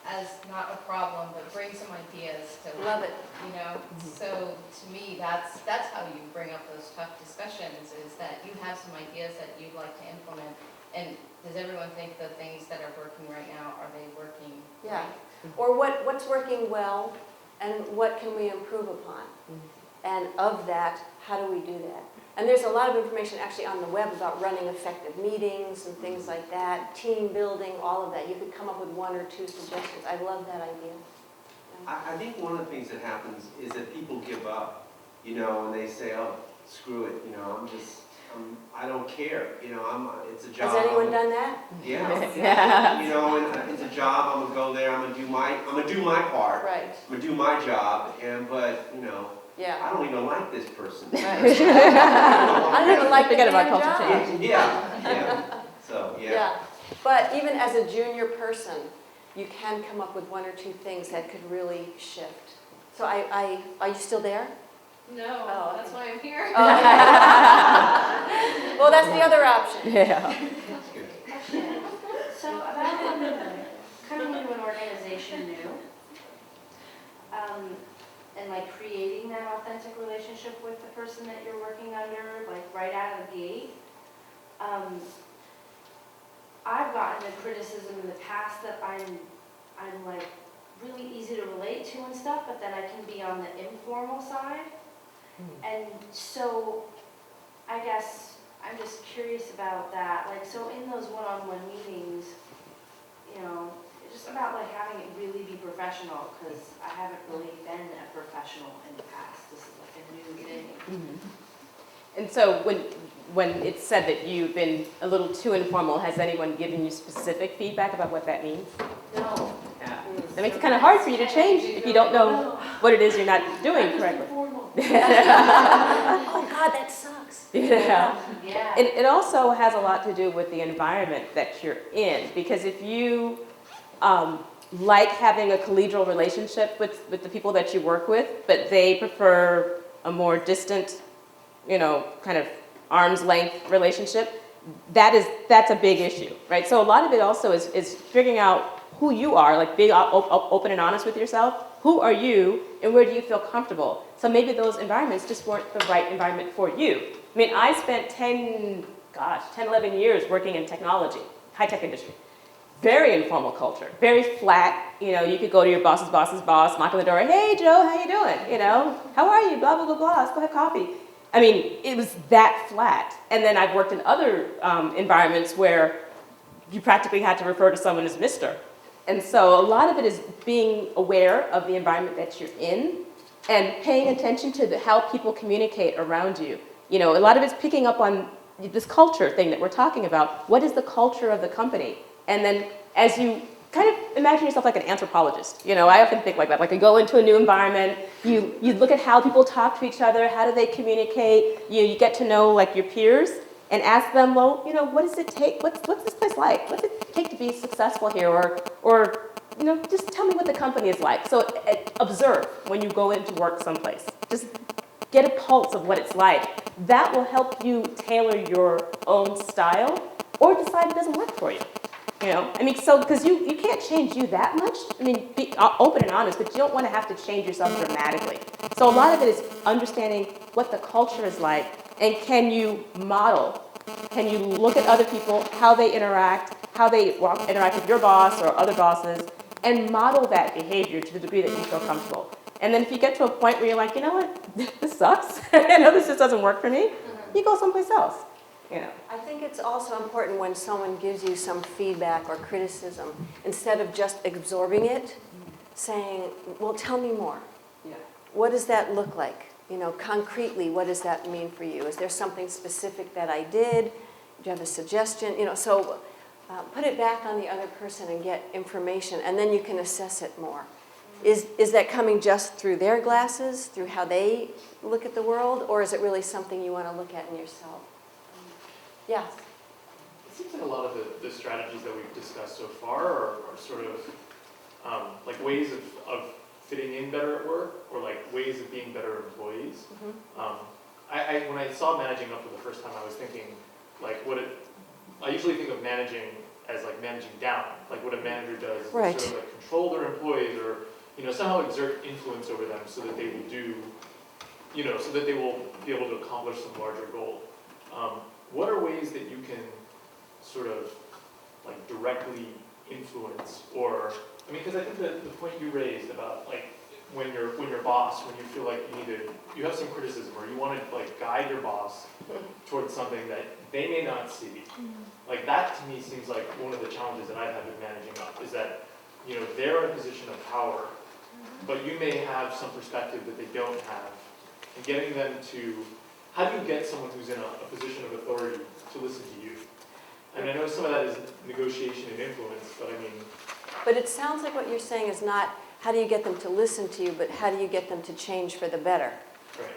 as not a problem, but bring some ideas to. Love it. You know, so to me, that's how you bring up those tough discussions, is that you have some ideas that you'd like to implement, and does everyone think the things that are working right now, are they working? Yeah. right? Or what's working well, and what can we improve upon? And of that, how do we do that? And there's a lot of information actually on the web about running effective meetings and things like that, team building, all of that. You could come up with 1 or 2 suggestions. I love that idea. I think one of the things that happens is that people give up, you know, and they say, oh, screw it, you know, I don't care, you know, it's a job. Has anyone done that? Yeah. You know, and it's a job, I'm gonna go there, I'm gonna do my part. Right. I'm gonna do my job, but, you know, Yeah. I don't even like this person. I don't even like the Forget about damn culture job. change. Yeah. So, Yeah. But even as a junior person, you can come up with 1 or 2 things that could really shift. So are you still there? No, Oh, that's why I'm here. Well, that's the other option. Yeah. So about coming into an organization new, and like creating that authentic relationship with the person that you're working under, like right out of the gate. I've gotten the criticism in the past that I'm like really easy to relate to and stuff, but then I can be on the informal side. And so I guess I'm just curious about that. Like, so in those one-on-one meetings, you know, it's just about like having it really be professional, because I haven't really been a professional in the past. This is like a new thing. And so when it's said that you've been a little too informal, has anyone given you specific feedback about what that means? No. Yeah. That makes it kind of hard for you to change if you don't know what it is you're not doing correctly. Oh God, that sucks. Yeah. Yeah. It also has a lot to do with the environment that you're in, because if you like having a collegial relationship with the people that you work with, but they prefer a more distant, you know, kind of arm's length relationship, that's a big issue, right? So a lot of it also is figuring out who you are, like being open and honest with yourself. Who are you, and where do you feel comfortable? So maybe those environments just weren't the right environment for you. I mean, I spent 10, 11 years working in technology, high-tech industry. Very informal culture, very flat. You know, you could go to your boss's boss, knock on the door, hey, Joe, how you doing? You know, how are you? Blah, blah, blah, blah, let's go have coffee. I mean, it was that flat. And then I've worked in other environments where you practically had to refer to someone as Mr. And so a lot of it is being aware of the environment that you're in and paying attention to how people communicate around you. You know, a lot of it's picking up on this culture thing that we're talking about. What is the culture of the company? And then as you kind of imagine yourself like an anthropologist. You know, I often think like that. Like you go into a new environment, you look at how people talk to each other, how do they communicate, you get to know like your peers and ask them, well, you know, what does it take? What's this place like? What's it take to be successful here? Or you know, just tell me what the company is like. So observe when you go into work someplace. Just get a pulse of what it's like. That will help you tailor your own style or decide it doesn't work for you. You know, I mean, so, because you can't change you that much. I mean, be open and honest, but you don't want to have to change yourself dramatically. So a lot of it is understanding what the culture is like, and can you model? Can you look at other people, how they interact with your boss or other bosses, and model that behavior to the degree that you feel comfortable. And then if you get to a point where you're like, you know what, this sucks, I know this just doesn't work for me, you go someplace else. You know. I think it's also important when someone gives you some feedback or criticism, instead of just absorbing it, saying, well, tell me more. Yeah. What does that look like? You know, concretely, what does that mean for you? Is there something specific that I did? Do you have a suggestion? You know, so put it back on the other person and get information, and then you can assess it more. Is that coming just through their glasses, through how they look at the world, or is it really something you want to look at in yourself? Yeah. It seems like a lot of the strategies that we've discussed so far are sort of like ways of fitting in better at work, or like ways of being better employees. when I saw managing up for the first time, I was thinking, like, I usually think of managing as like managing down, like what a manager does is Right. sort of like control their employees or, somehow exert influence over them so that they will do, so that they will be able to accomplish some larger goal. What are ways that you can sort of like directly influence or, because I think that the point you raised about like when your boss, when you feel like you have some criticism or you want to like guide your boss towards something that they may not see, like that to me seems like one of the challenges that I've had with managing up is that, they're in a position of power, but you may have some perspective that they don't have, and getting them to, how do you get someone who's in a position of authority to listen to you? And I know some of that is negotiation and influence, but But it sounds like what you're saying is not how do you get them to listen to you, but how do you get them to change for the better? Right.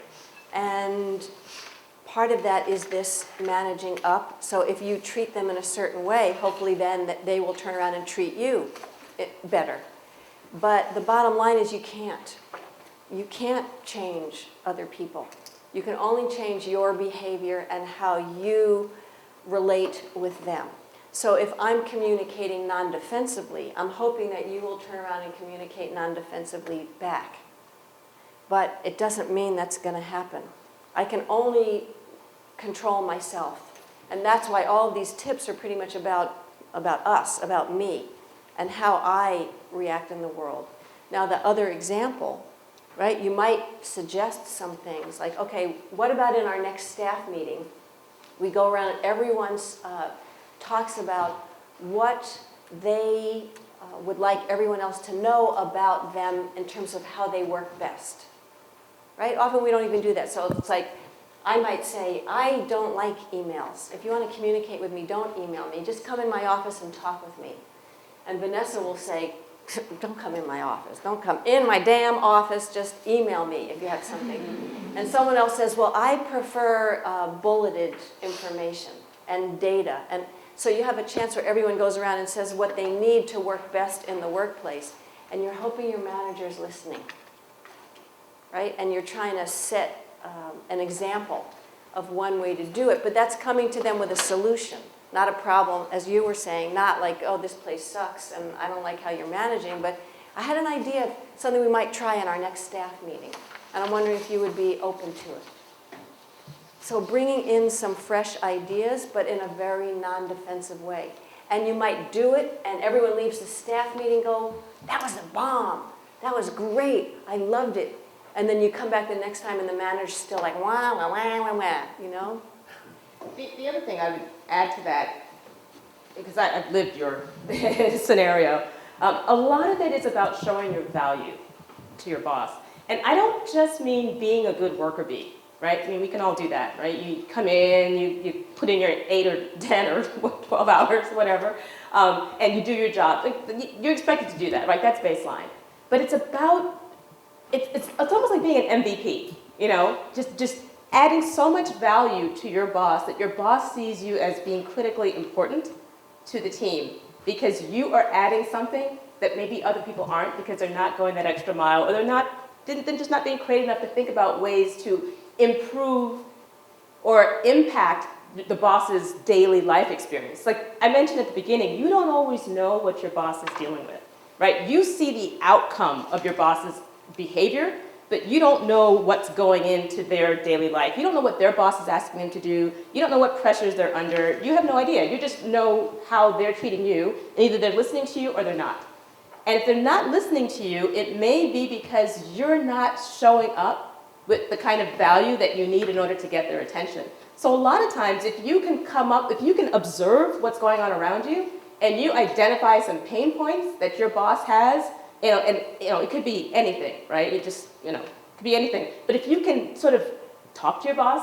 And part of that is this managing up. So if you treat them in a certain way, hopefully then that they will turn around and treat you better. But the bottom line is you can't. You can't change other people. You can only change your behavior and how you relate with them. So if I'm communicating non-defensively, I'm hoping that you will turn around and communicate non-defensively back. But it doesn't mean that's going to happen. I can only control myself. And that's why all of these tips are pretty much about us, about me, and how I react in the world. Now the other example, right, you might suggest some things like, okay, what about in our next staff meeting? We go around and everyone talks about what they would like everyone else to know about them in terms of how they work best. Right? Often we don't even do that. So it's like, I might say, I don't like emails. If you want to communicate with me, don't email me. Just come in my office and talk with me. And Vanessa will say, don't come in my office. Don't come in my damn office. Just email me if you have something. And someone else says, well, I prefer bulleted information and data. And so you have a chance where everyone goes around and says what they need to work best in the workplace. And you're hoping your manager's listening. Right? And you're trying to set an example of one way to do it. But that's coming to them with a solution, not a problem, as you were saying, not like, oh, this place sucks and I don't like how you're managing. But I had an idea of something we might try in our next staff meeting. And I'm wondering if you would be open to it. So bringing in some fresh ideas, but in a very non-defensive way. And you might do it, and everyone leaves the staff meeting go, that was a bomb. That was great. I loved it. And then you come back the next time, and the manager's still like, wah, wah, wah, wah, wah, you know? The other thing I would add to that, because I've lived your scenario, a lot of it is about showing your value to your boss. And I don't just mean being a good worker bee, right? I mean, we can all do that, right? You come in, you put in your 8 or 10 or 12 hours, whatever, and you do your job. You're expected to do that, right? That's baseline. But it's about, it's almost like being an MVP, you know? Just adding so much value to your boss that your boss sees you as being critically important to the team because you are adding something that maybe other people aren't because they're not going that extra mile or they're just not being creative enough to think about ways to improve or impact the boss's daily life experience. Like I mentioned at the beginning, you don't always know what your boss is dealing with, right? You see the outcome of your boss's behavior, but you don't know what's going into their daily life. You don't know what their boss is asking them to do. You don't know what pressures they're under. You have no idea. You just know how they're treating you, and either they're listening to you or they're not. And if they're not listening to you, it may be because you're not showing up with the kind of value that you need in order to get their attention. So a lot of times, if you can observe what's going on around you, and you identify some pain points that your boss has, it could be anything, right? It could be anything. But if you can sort of talk to your boss,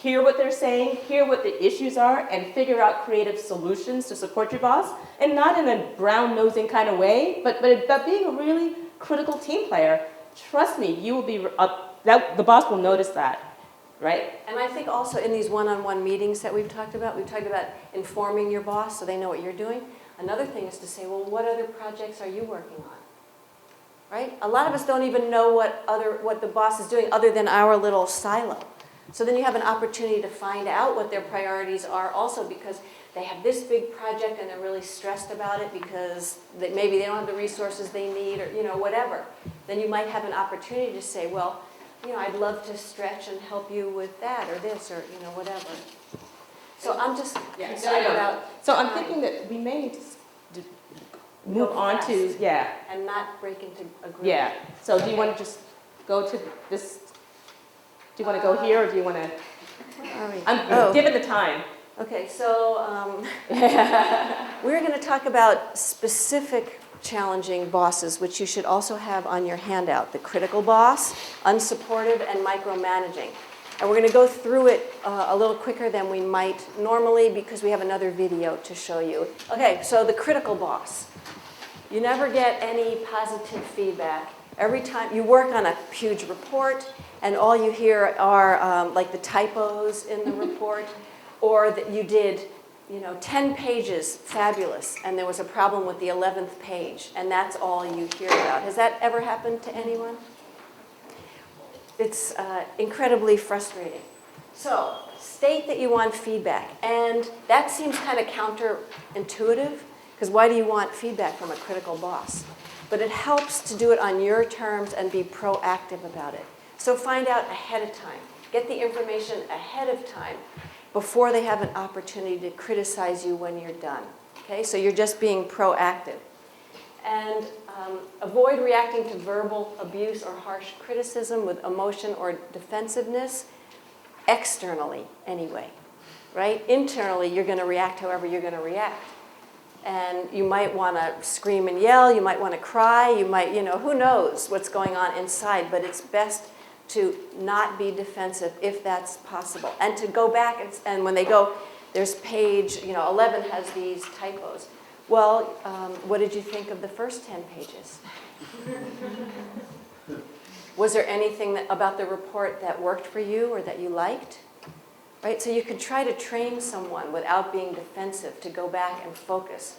hear what they're saying, hear what the issues are, and figure out creative solutions to support your boss, and not in a brown-nosing kind of way, but about being a really critical team player, trust me, you will be, the boss will notice that, right? And I think also in these one-on-one meetings that we've talked about informing your boss so they know what you're doing. Another thing is to say, well, what other projects are you working on? Right? A lot of us don't even know what the boss is doing other than our little silo. So then you have an opportunity to find out what their priorities are also, because they have this big project and they're really stressed about it because maybe they don't have the resources they need, or whatever. Then you might have an opportunity to say, well, I'd love to stretch and help you with that or this or whatever. So I'm just concerned about. So I'm thinking that we may need to move on to, and not break into agreement. Yeah. So do you want to just go to this? Do you want to go here, or do you want to? I'm given the time. Okay, so we're going to talk about specific challenging bosses, which you should also have on your handout: the critical boss, unsupportive, and micromanaging. And we're going to go through it a little quicker than we might normally because we have another video to show you. Okay, so the critical boss. You never get any positive feedback. Every time you work on a huge report and all you hear are like the typos in the report, or that you did 10 pages, fabulous, and there was a problem with the 11th page, and that's all you hear about. Has that ever happened to anyone? It's incredibly frustrating. So state that you want feedback, and that seems kind of counterintuitive, because why do you want feedback from a critical boss? But it helps to do it on your terms and be proactive about it. So find out ahead of time. Get the information ahead of time before they have an opportunity to criticize you when you're done. Okay, so you're just being proactive. And avoid reacting to verbal abuse or harsh criticism with emotion or defensiveness, externally anyway, right? Internally, you're going to react however you're going to react. And you might want to scream and yell, you might want to cry, you might, who knows what's going on inside, but it's best to not be defensive if that's possible. And to go back, and when they go, there's page, 11 has these typos. Well, what did you think of the first 10 pages? Was there anything about the report that worked for you or that you liked? Right? So you can try to train someone without being defensive to go back and focus.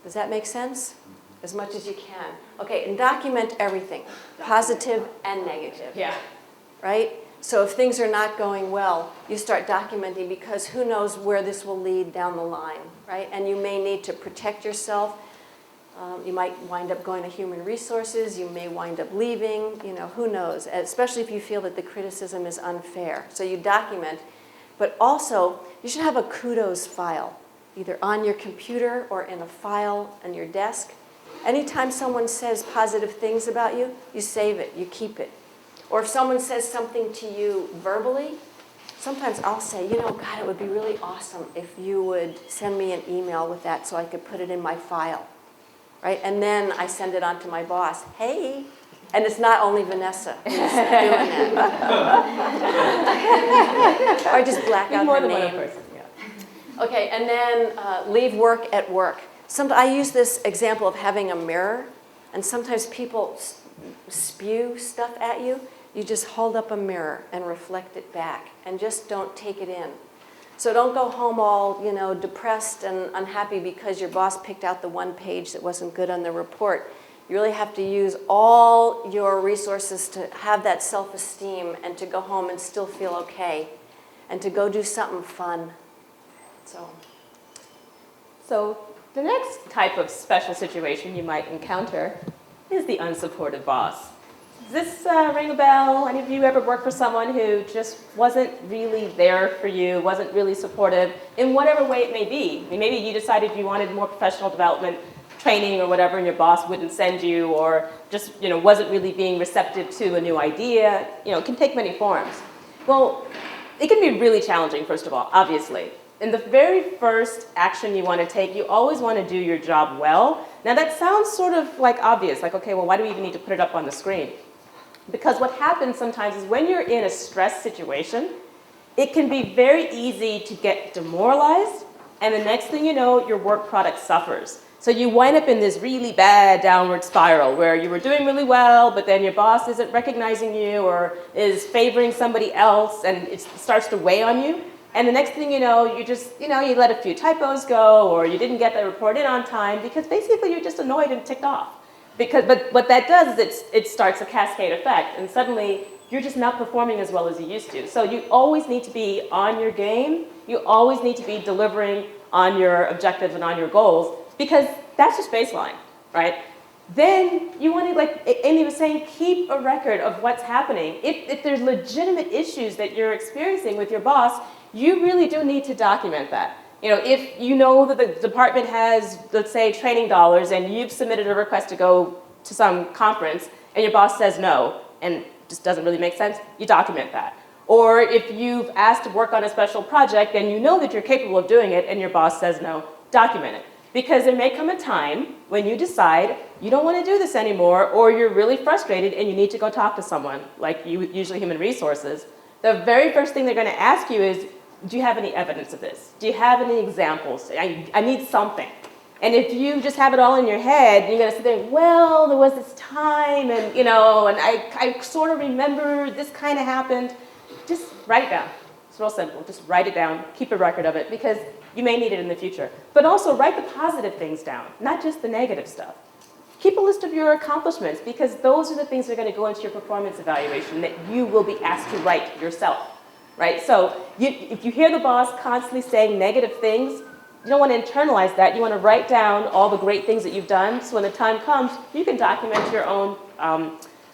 Does that make sense? As much as you can. Okay, and document everything, positive and negative. Yeah. Right? So if things are not going well, you start documenting, because who knows where this will lead down the line, right? And you may need to protect yourself. You might wind up going to human resources. You may wind up leaving. Who knows? Especially if you feel that the criticism is unfair. So you document. But also, you should have a kudos file, either on your computer or in a file on your desk. Anytime someone says positive things about you, you save it, you keep it. Or if someone says something to you verbally, sometimes I'll say, God, it would be really awesome if you would send me an email with that so I could put it in my file. Right? And then I send it on to my boss. Hey. And it's not only Vanessa who's doing that. Or just black out her name. Okay, and then leave work at work. I use this example of having a mirror, and sometimes people spew stuff at you. You just hold up a mirror and reflect it back, and just don't take it in. So don't go home all, depressed and unhappy because your boss picked out the one page that wasn't good on the report. You really have to use all your resources to have that self-esteem and to go home and still feel okay and to go do something fun. So the next type of special situation you might encounter is the unsupportive boss. Does this ring a bell? Any of you ever worked for someone who just wasn't really there for you, wasn't really supportive in whatever way it may be? I mean, maybe you decided you wanted more professional development training or whatever, and your boss wouldn't send you, or just wasn't really being receptive to a new idea. It can take many forms. Well, it can be really challenging, first of all, obviously. In the very first action you want to take, you always want to do your job well. Now that sounds sort of like obvious, like, okay, well, why do we even need to put it up on the screen? Because what happens sometimes is when you're in a stress situation, it can be very easy to get demoralized, and the next thing you know, your work product suffers. So you wind up in this really bad downward spiral where you were doing really well, but then your boss isn't recognizing you or is favoring somebody else, and it starts to weigh on you. And the next thing you know, you just, you let a few typos go, or you didn't get the report in on time, because basically you're just annoyed and ticked off. But what that does is it starts a cascade effect, and suddenly you're just not performing as well as you used to. So you always need to be on your game. You always need to be delivering on your objectives and on your goals, because that's just baseline, right? Then you want to, like Amy was saying, keep a record of what's happening. If there's legitimate issues that you're experiencing with your boss, you really do need to document that. You know, if you know that the department has, let's say, training dollars and you've submitted a request to go to some conference and your boss says no and just doesn't really make sense, you document that. Or if you've asked to work on a special project and you know that you're capable of doing it and your boss says no, document it. Because there may come a time when you decide you don't want to do this anymore, or you're really frustrated and you need to go talk to someone, like usually human resources. The very first thing they're going to ask you is, do you have any evidence of this? Do you have any examples? I need something. And if you just have it all in your head, you're going to sit there, well, there was this time, and and I sort of remember this kind of happened. Just write it down. It's real simple. Just write it down. Keep a record of it, because you may need it in the future. But also write the positive things down, not just the negative stuff. Keep a list of your accomplishments, because those are the things that are going to go into your performance evaluation that you will be asked to write yourself, right? So if you hear the boss constantly saying negative things, you don't want to internalize that. You want to write down all the great things that you've done, so when the time comes, you can document your own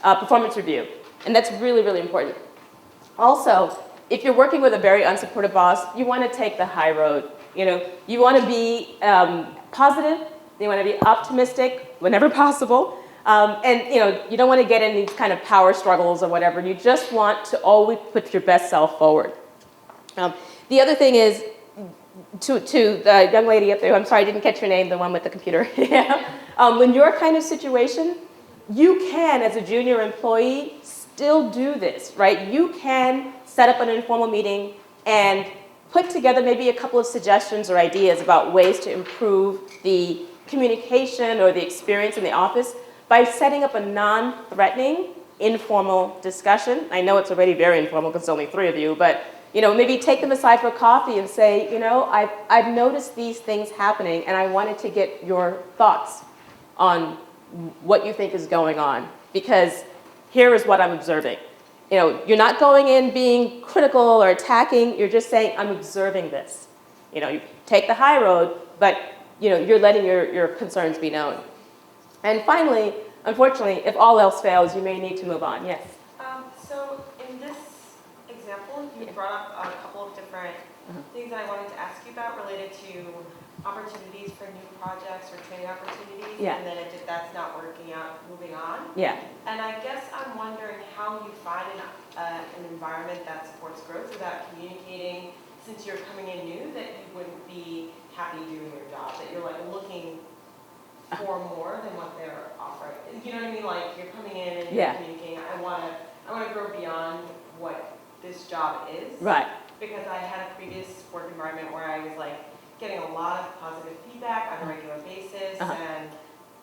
performance review. And that's really, really important. Also, if you're working with a very unsupportive boss, you want to take the high road. You want to be positive. You want to be optimistic whenever possible. And you don't want to get in these kind of power struggles or whatever. You just want to always put your best self forward. The other thing is, to the young lady up there, I'm sorry I didn't catch your name, the one with the computer. When you're kind of situation, you can, as a junior employee, still do this, right? You can set up an informal meeting and put together maybe a couple of suggestions or ideas about ways to improve the communication or the experience in the office by setting up a non-threatening, informal discussion. I know it's already very informal because there's only 3 of you, but maybe take them aside for coffee and say, I've noticed these things happening and I wanted to get your thoughts on what you think is going on, because here is what I'm observing. You're not going in being critical or attacking, you're just saying, I'm observing this. You take the high road, but you're letting your concerns be known. And finally, unfortunately, if all else fails, you may need to move on. Yes? So in this example, you brought up a couple of different things that I wanted to ask you about related to opportunities for new projects or training opportunities, and then if that's not working out, moving on. Yeah. And I guess I'm wondering how you find an environment that supports growth without communicating, since you're coming in new, that you wouldn't be happy doing your job, that you're like looking for more than what they're offering. You know what I mean? Like you're coming in and you're communicating, I want to grow beyond what this job is. Right. Because I had a previous work environment where I was like getting a lot of positive feedback on a regular basis, and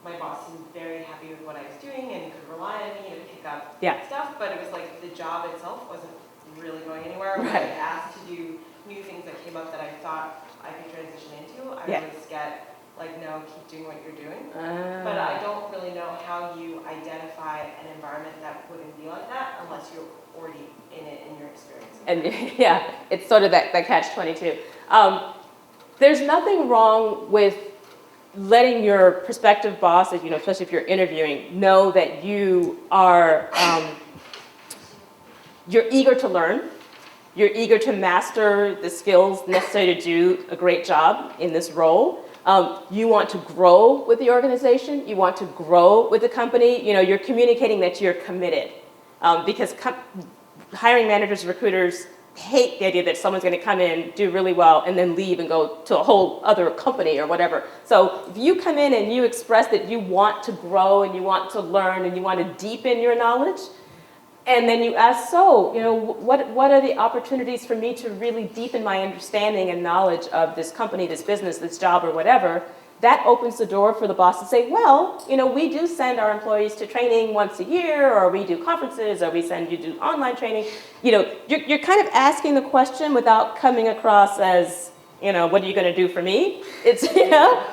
my boss was very happy with what I was doing and could rely on me to pick up stuff, but it was like the job itself wasn't really going anywhere. When I asked to do new things that came up that I thought I could transition into, I always get like, no, keep doing what you're doing. But I don't really know how you identify an environment that wouldn't be like that unless you're already in it in your experience. And it's sort of that catch-22. There's nothing wrong with letting your prospective boss, especially if you're interviewing, know that you are, you're eager to learn. You're eager to master the skills necessary to do a great job in this role. You want to grow with the organization. You want to grow with the company. You're communicating that you're committed. Because hiring managers, recruiters hate the idea that someone's going to come in, do really well, and then leave and go to a whole other company or whatever. So if you come in and you express that you want to grow and you want to learn and you want to deepen your knowledge, and then you ask, so, what are the opportunities for me to really deepen my understanding and knowledge of this company, this business, this job, or whatever, that opens the door for the boss to say, well, we do send our employees to training once a year, or we do conferences, or we send you to online training. You're kind of asking the question without coming across as, what are you going to do for me? It's,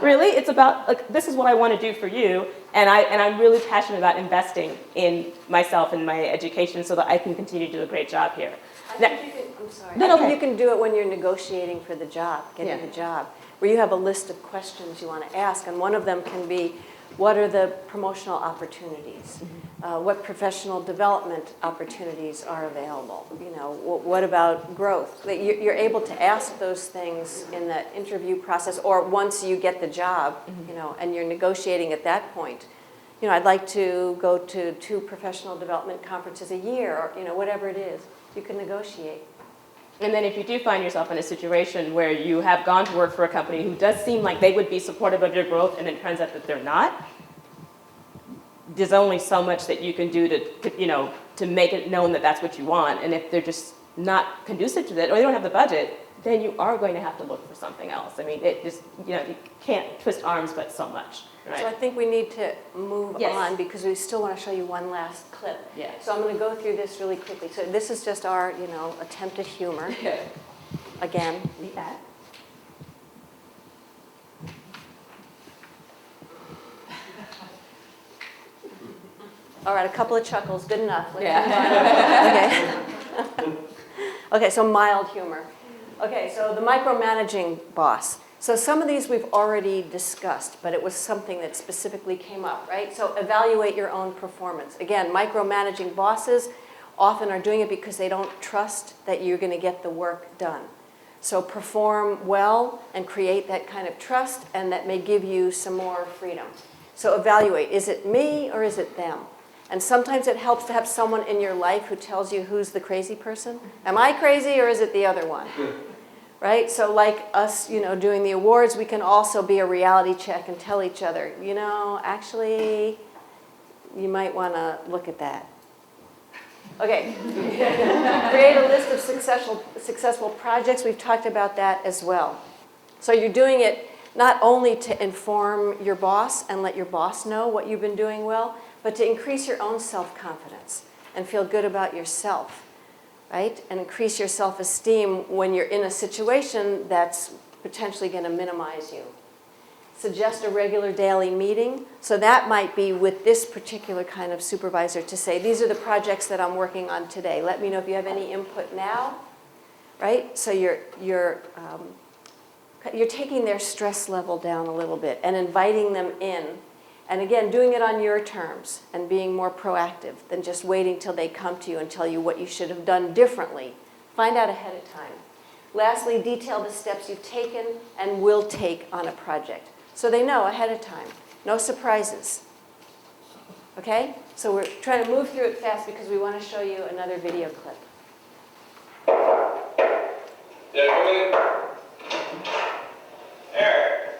really, it's about, like, this is what I want to do for you. And I'm really passionate about investing in myself and my education so that I can continue to do a great job here. I'm sorry. No, I think okay. you can do it when you're negotiating for the job, getting Yeah. the job, where you have a list of questions you want to ask, and one of them can be, what are the promotional opportunities? What professional development opportunities are available? You know, what about growth? That you're able to ask those things in the interview process, or once you get the job, you know, and you're negotiating at that point. You know, I'd like to go to 2 professional development conferences a year, or, you know, whatever it is. You can negotiate. And then if you do find yourself in a situation where you have gone to work for a company who does seem like they would be supportive of your growth and it turns out that they're not, there's only so much that you can do to you know, to make it known that that's what you want. And if they're just not conducive to that, or they don't have the budget, then you are going to have to look for something else. I mean, it just, you know, you can't twist arms but so much. Right? So I think we need to move Yes. on because we still want to show you one last clip. Yeah. So I'm going to go through this really quickly. So this is just our, you know, attempt at humor. Again. The ad. All right, a couple of chuckles, good enough. Let's Yeah. move on. Okay. Okay, so mild humor. Okay, so the micromanaging boss. So some of these we've already discussed, but it was something that specifically came up, right? So evaluate your own performance. Again, micromanaging bosses often are doing it because they don't trust that you're going to get the work done. So perform well and create that kind of trust, and that may give you some more freedom. So evaluate, is it me or is it them? And sometimes it helps to have someone in your life who tells you who's the crazy person. Am I crazy or is it the other one? Right? So like us, you know, doing the awards, we can also be a reality check and tell each other, you know, actually, you might want to look at that. Okay. Create a list of successful projects. We've talked about that as well. So you're doing it not only to inform your boss and let your boss know what you've been doing well, but to increase your own self-confidence and feel good about yourself, right? And increase your self-esteem when you're in a situation that's potentially going to minimize you. Suggest a regular daily meeting. So that might be with this particular kind of supervisor to say, these are the projects that I'm working on today. Let me know if you have any input now, right? So you're taking their stress level down a little bit and inviting them in. And again, doing it on your terms and being more proactive than just waiting till they come to you and tell you what you should have done differently. Find out ahead of time. Lastly, detail the steps you've taken and will take on a project. So they know ahead of time. No surprises. Okay? So we're trying to move through it fast because we want to show you another video clip. Yeah, come in. Eric,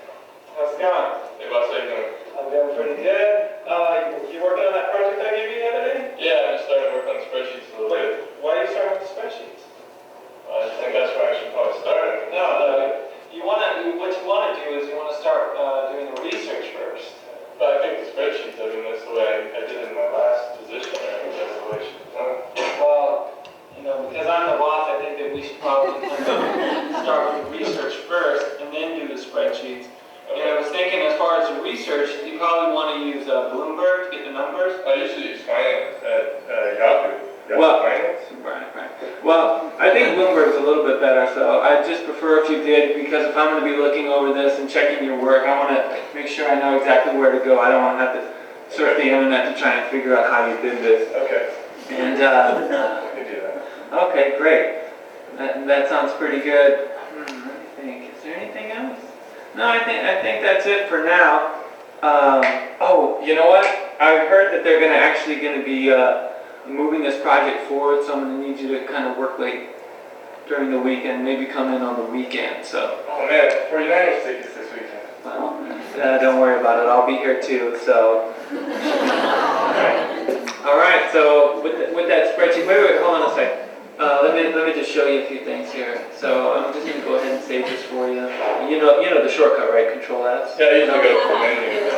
how's it going? Hey, boss, how you doing? I'm doing pretty good. You working on that project I gave you the other day? Yeah, I just started working on the spreadsheets a little bit. Why are you starting with the spreadsheets? I think that's where I should probably start. No, what you want to do is you want to start doing the research first. But I think the spreadsheets, I mean, that's the way I did it in my last position. I think that's the way it should be done. Well, you know, because I'm the boss, I think that we should probably start with the research first and then do the spreadsheets. And I was thinking, as far as the research, you probably want to use Bloomberg to get the numbers. I usually use finance at Yahoo. Well, finance? Right. Well, I think Bloomberg's a little bit better, so I just prefer if you did, because if I'm going to be looking over this and checking your work, I want to make sure I know exactly where to go. I don't want to have to surf the internet to try and figure out how you did this. Okay. And, we can do that. Okay, great. That sounds pretty good. Let me think. Is there anything else? No, I think that's it for now. Oh, you know what? I heard that they're actually going to be moving this project forward, so I'm going to need you to kind of work late during the weekend, maybe come in on the weekend. So. Oh man, 49ers tickets this weekend. Well, don't worry about it. I'll be here too. So. All right. So with that spreadsheet, wait, hold on a second. Let me just show you a few things here. So I'm just going to go ahead and save this for you. You know the shortcut, right? Control S. Yeah, I usually go to the menu.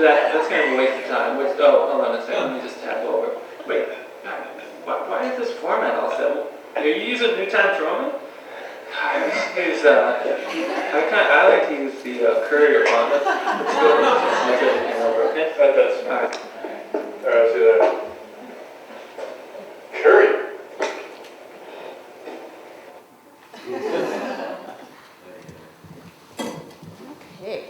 That's kind of a waste of time. Hold on a second. Let me just tab over. Wait. Why is this format all set? Are you using New Times Roman? God, He's, I like to use the courier font. It's good. I'll take it over, okay? That's fine. All right, I'll see you later. Courier. Okay.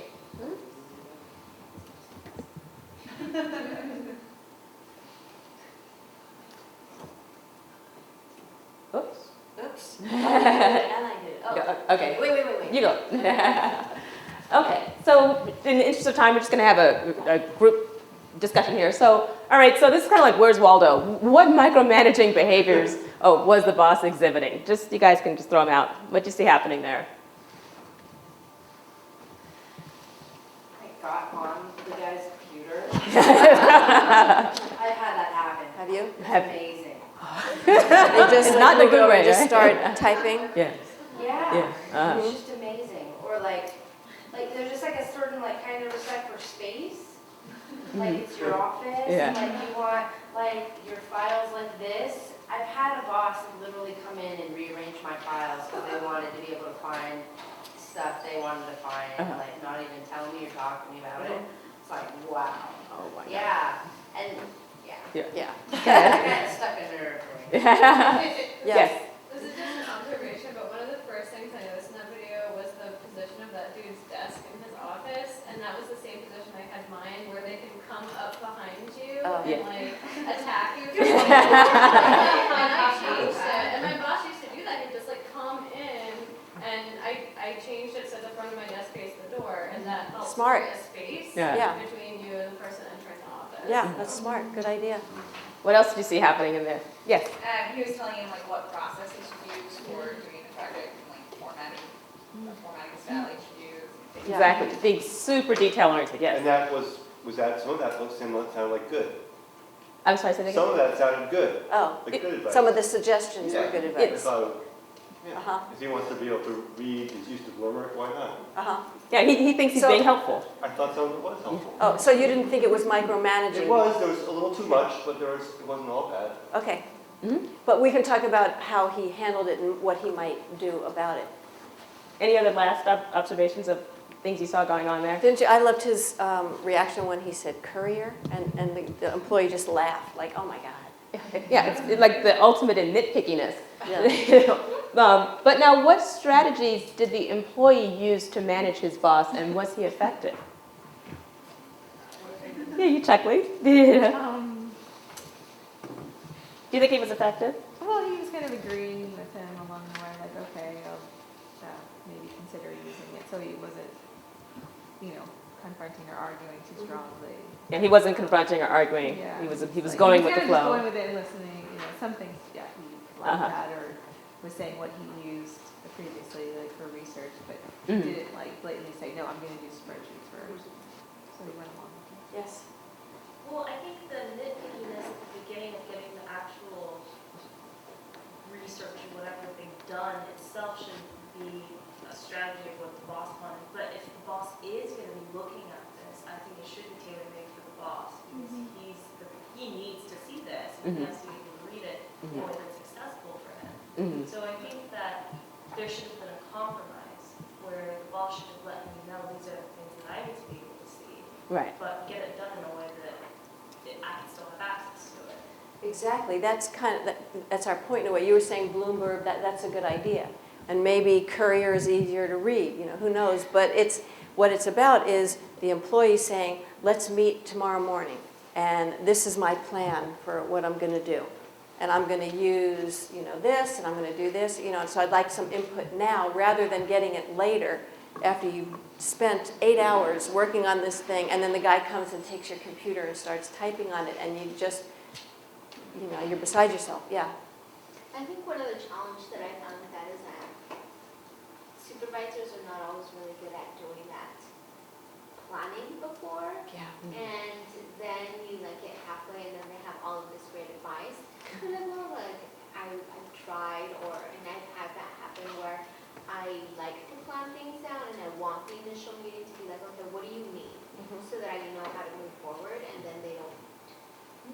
Oops. Oops. And I did it. Oh. Okay. Wait. You go. Okay, so in the interest of time, we're just gonna have a group discussion here. So, all right, so this is kind of like Where's Waldo? What micromanaging behaviors was the boss exhibiting? Just, you guys can just throw them out. What do you see happening there? I got on the guy's computer. I've had that happen. Have you? It's amazing. They just Not in a look good over way, and just right? start typing? Yeah. Yeah. It's just amazing. Or like there's just like a certain like kind of respect for space. Like it's your office. Yeah. Like you want like your files like this. I've had a boss literally come in and rearrange my files because they wanted to be able to find stuff they wanted to find, like not even tell me or talk to me about it. It's like, wow. Oh my God. Yeah. And yeah. Yeah. I got stuck in there. Yes. This is just an observation, but one of the first things I noticed in that video was the position of that dude's desk in his office, and that was the same position I had mine, where they can come up behind you and like attack you. And I changed it, and my boss used to do that. He'd just like come in, and I changed it so the front of my desk faced the door, and that helps Smart. create a space between you and the person entering the office. Yeah, that's smart. Good idea. What else did you see happening in there? Yes. He was telling him like what process he should use for doing the project, like formatting style he should use. Exactly. Being super detail oriented. Yes. And that was that, some of that sounded like good. I'm sorry, say that again? Some of that sounded good. Oh, Like good advice. some of the suggestions were good advice. If he wants to be able to read, he's used to Bloomer, why not? Yeah, he thinks he's being helpful. I thought some of it was helpful. Oh, so you didn't think it was micromanaging? It was, there was a little too much, but it wasn't all bad. Okay. But we can talk about how he handled it and what he might do about it. Any other last observations of things you saw going on there? Didn't you? I loved his reaction when he said courier, and the employee just laughed, like, oh my God. Yeah, it's like the ultimate in nitpickiness. Yeah. But now, what strategies did the employee use to manage his boss, and was he effective? Yeah, you check, please. Do you think he was effective? Well, he was kind of agreeing with him along the way, like, okay, I'll maybe consider using it. So he wasn't, confronting or arguing too strongly. Yeah, he wasn't confronting or arguing. Yeah. He was Like, going with he was the kind of flow. just going with it and listening. Some things, he liked that or was saying what he used previously, like for research, but he didn't like blatantly say, no, I'm going to do spreadsheets first. So he went along with it. Yes. Well, I think the nitpickiness at the beginning of getting the actual research or whatever they've done itself should be a strategy of what the boss wanted. But if the boss is going to be looking at this, I think it should be tailor-made for the boss because he needs to see this and he has to be able to read it in a way that's accessible for him. So I think that there should have been a compromise where the boss should have let me know these are the things that I need to be able to see. Right. But get it done in a way that I can still have access to it. Exactly. That's our point in a way. You were saying Bloomberg, that's a good idea. And maybe courier is easier to read, who knows. But what it's about is the employee saying, let's meet tomorrow morning. And this is my plan for what I'm going to do. And I'm going to use, this, and I'm going to do this, So I'd like some input now rather than getting it later after you've spent 8 hours working on this thing, and then the guy comes and takes your computer and starts typing on it, and you just, you're beside yourself. Yeah. I think one of the challenges that I found with that is that supervisors are not always really good at doing that planning before. Yeah. And then you get halfway and then they have all of this great advice. And I'm more like, I've tried and I've had that happen where I like to plan things out and I want the initial meeting to be like, okay, what do you need? So that I know how to move forward, and then they don't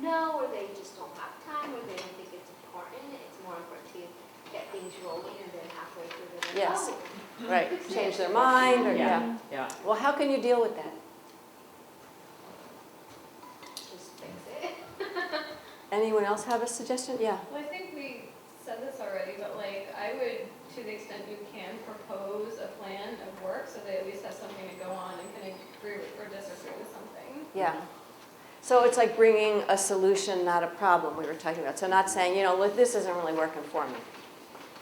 know or they just don't have time or they don't think it's important. It's more important to get things rolling and then halfway through they're like, Yes. oh, Right, change their mind, or, yeah. Yeah. Well, how can you deal with that? Just fix it. Anyone else have a suggestion? Yeah. Well, I think we said this already, but like, I would, to the extent you can, propose a plan of work so they at least have something to go on and can agree with or disagree with something. Yeah. So it's like bringing a solution, not a problem, we were talking about. So not saying, look, this isn't really working for me.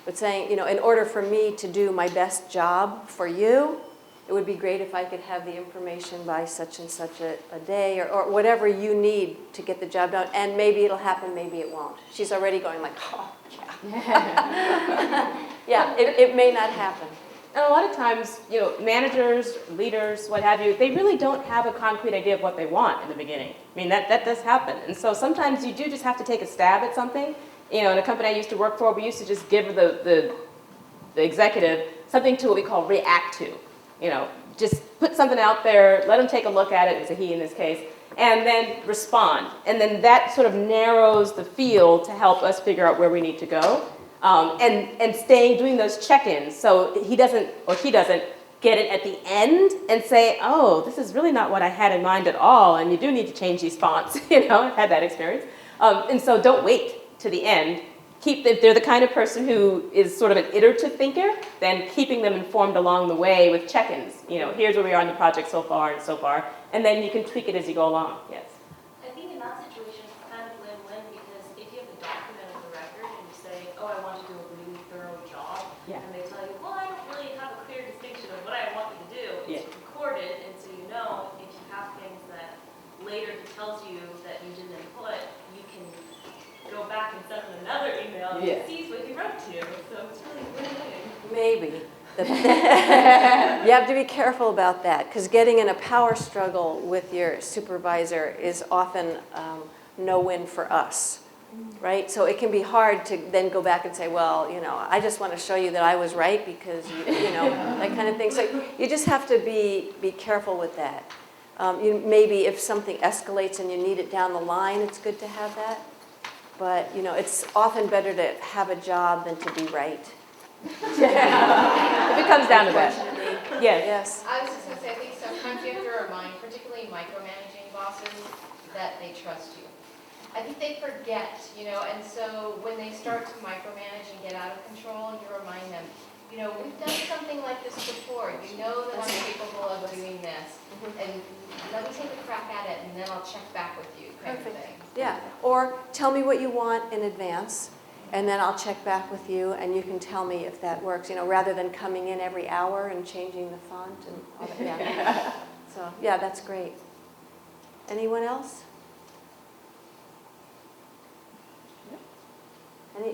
But saying, in order for me to do my best job for you, it would be great if I could have the information by such and such a day, or whatever you need to get the job done. And maybe it'll happen, maybe it won't. She's already going like, oh, yeah. Yeah, it may not happen. And a lot of times, managers, leaders, what have you, they really don't have a concrete idea of what they want in the beginning. I mean, that does happen. And so sometimes you do just have to take a stab at something. In a company I used to work for, we used to just give the executive something to what we call react to. Just put something out there, let them take a look at it, it's a he in this case, and then respond. And then that sort of narrows the field to help us figure out where we need to go. And doing those check-ins so he doesn't or she doesn't get it at the end and say, oh, this is really not what I had in mind at all, and you do need to change these fonts. I've had that experience. And so don't wait to the end. If they're the kind of person who is sort of an iterative thinker, then keeping them informed along the way with check-ins. Here's where we are in the project so far, and then you can tweak it as you go along. Yes. I think in that situation, it's kind of win-win, because if you have a document of the record and you say, oh, I want to do a really thorough job, Yeah. and they tell you, well, I don't really have a clear distinction of what I want you to do, it's recorded, and so if you have things that later he tells you that you didn't input, you can go back and send them another email and he sees what you wrote to, so it's really win-win. Maybe. You have to be careful about that, because getting in a power struggle with your supervisor is often no win for us, right? So it can be hard to then go back and say, well, I just want to show you that I was right because, that kind of thing. So you just have to be careful with that. Maybe if something escalates and you need it down the line, it's good to have that. But, it's often better to have a job than to be right. If it comes down to that. Yes. I was just going to say, I think sometimes you have to remind, particularly micromanaging bosses, that they trust you. I think they forget, and so when they start to micromanage and get out of control, you remind them, we've done something like this before. You know that I'm capable of doing this. And let me take a crack at it, and then I'll check back with you, kind of thing. Yeah, or tell me what you want in advance, and then I'll check back with you, and you can tell me if that works, rather than coming in every hour and changing the font and all that. Yeah. So, yeah, that's great. Anyone else?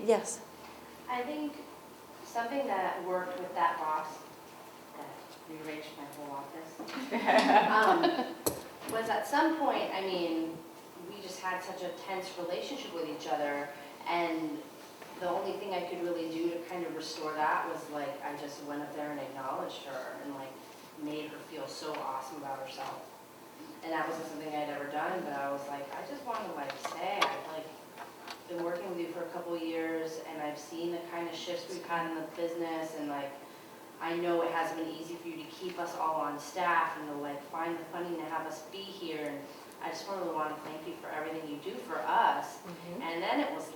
Yes? I think something that worked with that boss, that rearranged my whole office, was at some point, we just had such a tense relationship with each other, and the only thing I could really do to kind of restore that was I just went up there and acknowledged her and made her feel so awesome about herself. And that wasn't something I'd ever done, but I was I just want to say, I've been working with you for a couple years, and I've seen the kind of shifts we've had in the business, and I know it hasn't been easy for you to keep us all on staff and to find the funding to have us be here, and I just really want to thank you for everything you do for us. And then it was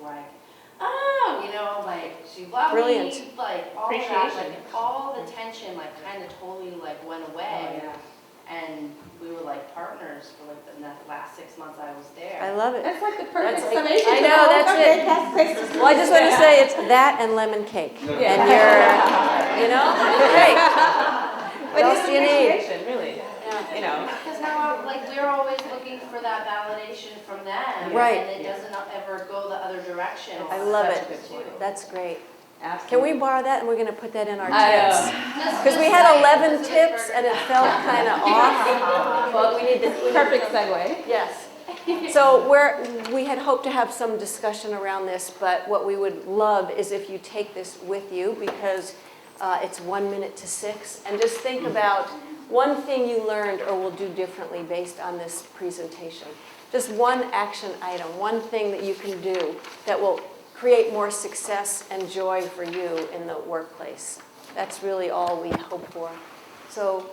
she loved Brilliant. me, all of that, all the tension kind of totally went away. Oh, yeah. And we were partners for the last 6 months I was there. I love it. That's like the perfect That's summation. I know, that's it. Well, I just want to say it's that and lemon cake. And you're, great. But What else it's do you need? appreciation, really. Because now, we're always looking for that validation from them. Right. And it doesn't ever go the other direction. I love Such it. a good point. That's great. Absolutely. Can we borrow that, and we're going to put that in our I tips? Because we had 11 tips, and it felt kind of off. But we need to... Perfect segue. Yes. So we had hoped to have some discussion around this, but what we would love is if you take this with you, because it's 1 minute to 6, and just think about one thing you learned or will do differently based on this presentation. Just one action item, one thing that you can do that will create more success and joy for you in the workplace. That's really all we hope for. So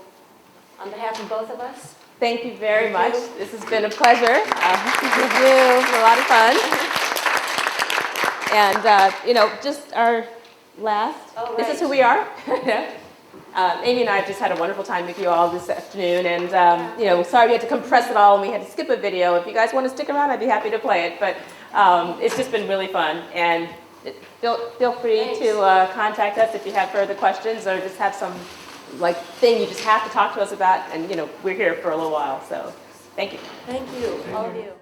on behalf of both of us, Thank you very Thank much. you. This has been a pleasure. With you, a lot of fun. And, you know, just our last, this is who we are. Amy and I have just had a wonderful time with you all this afternoon, and you know, sorry we had to compress it all and we had to skip a video. If you guys want to stick around, I'd be happy to play it, but it's just been really fun. And feel free to contact us if you have further questions or just have some thing you just have to talk to us about, and you know, we're here for a little while, so thank you. Thank you, all of you.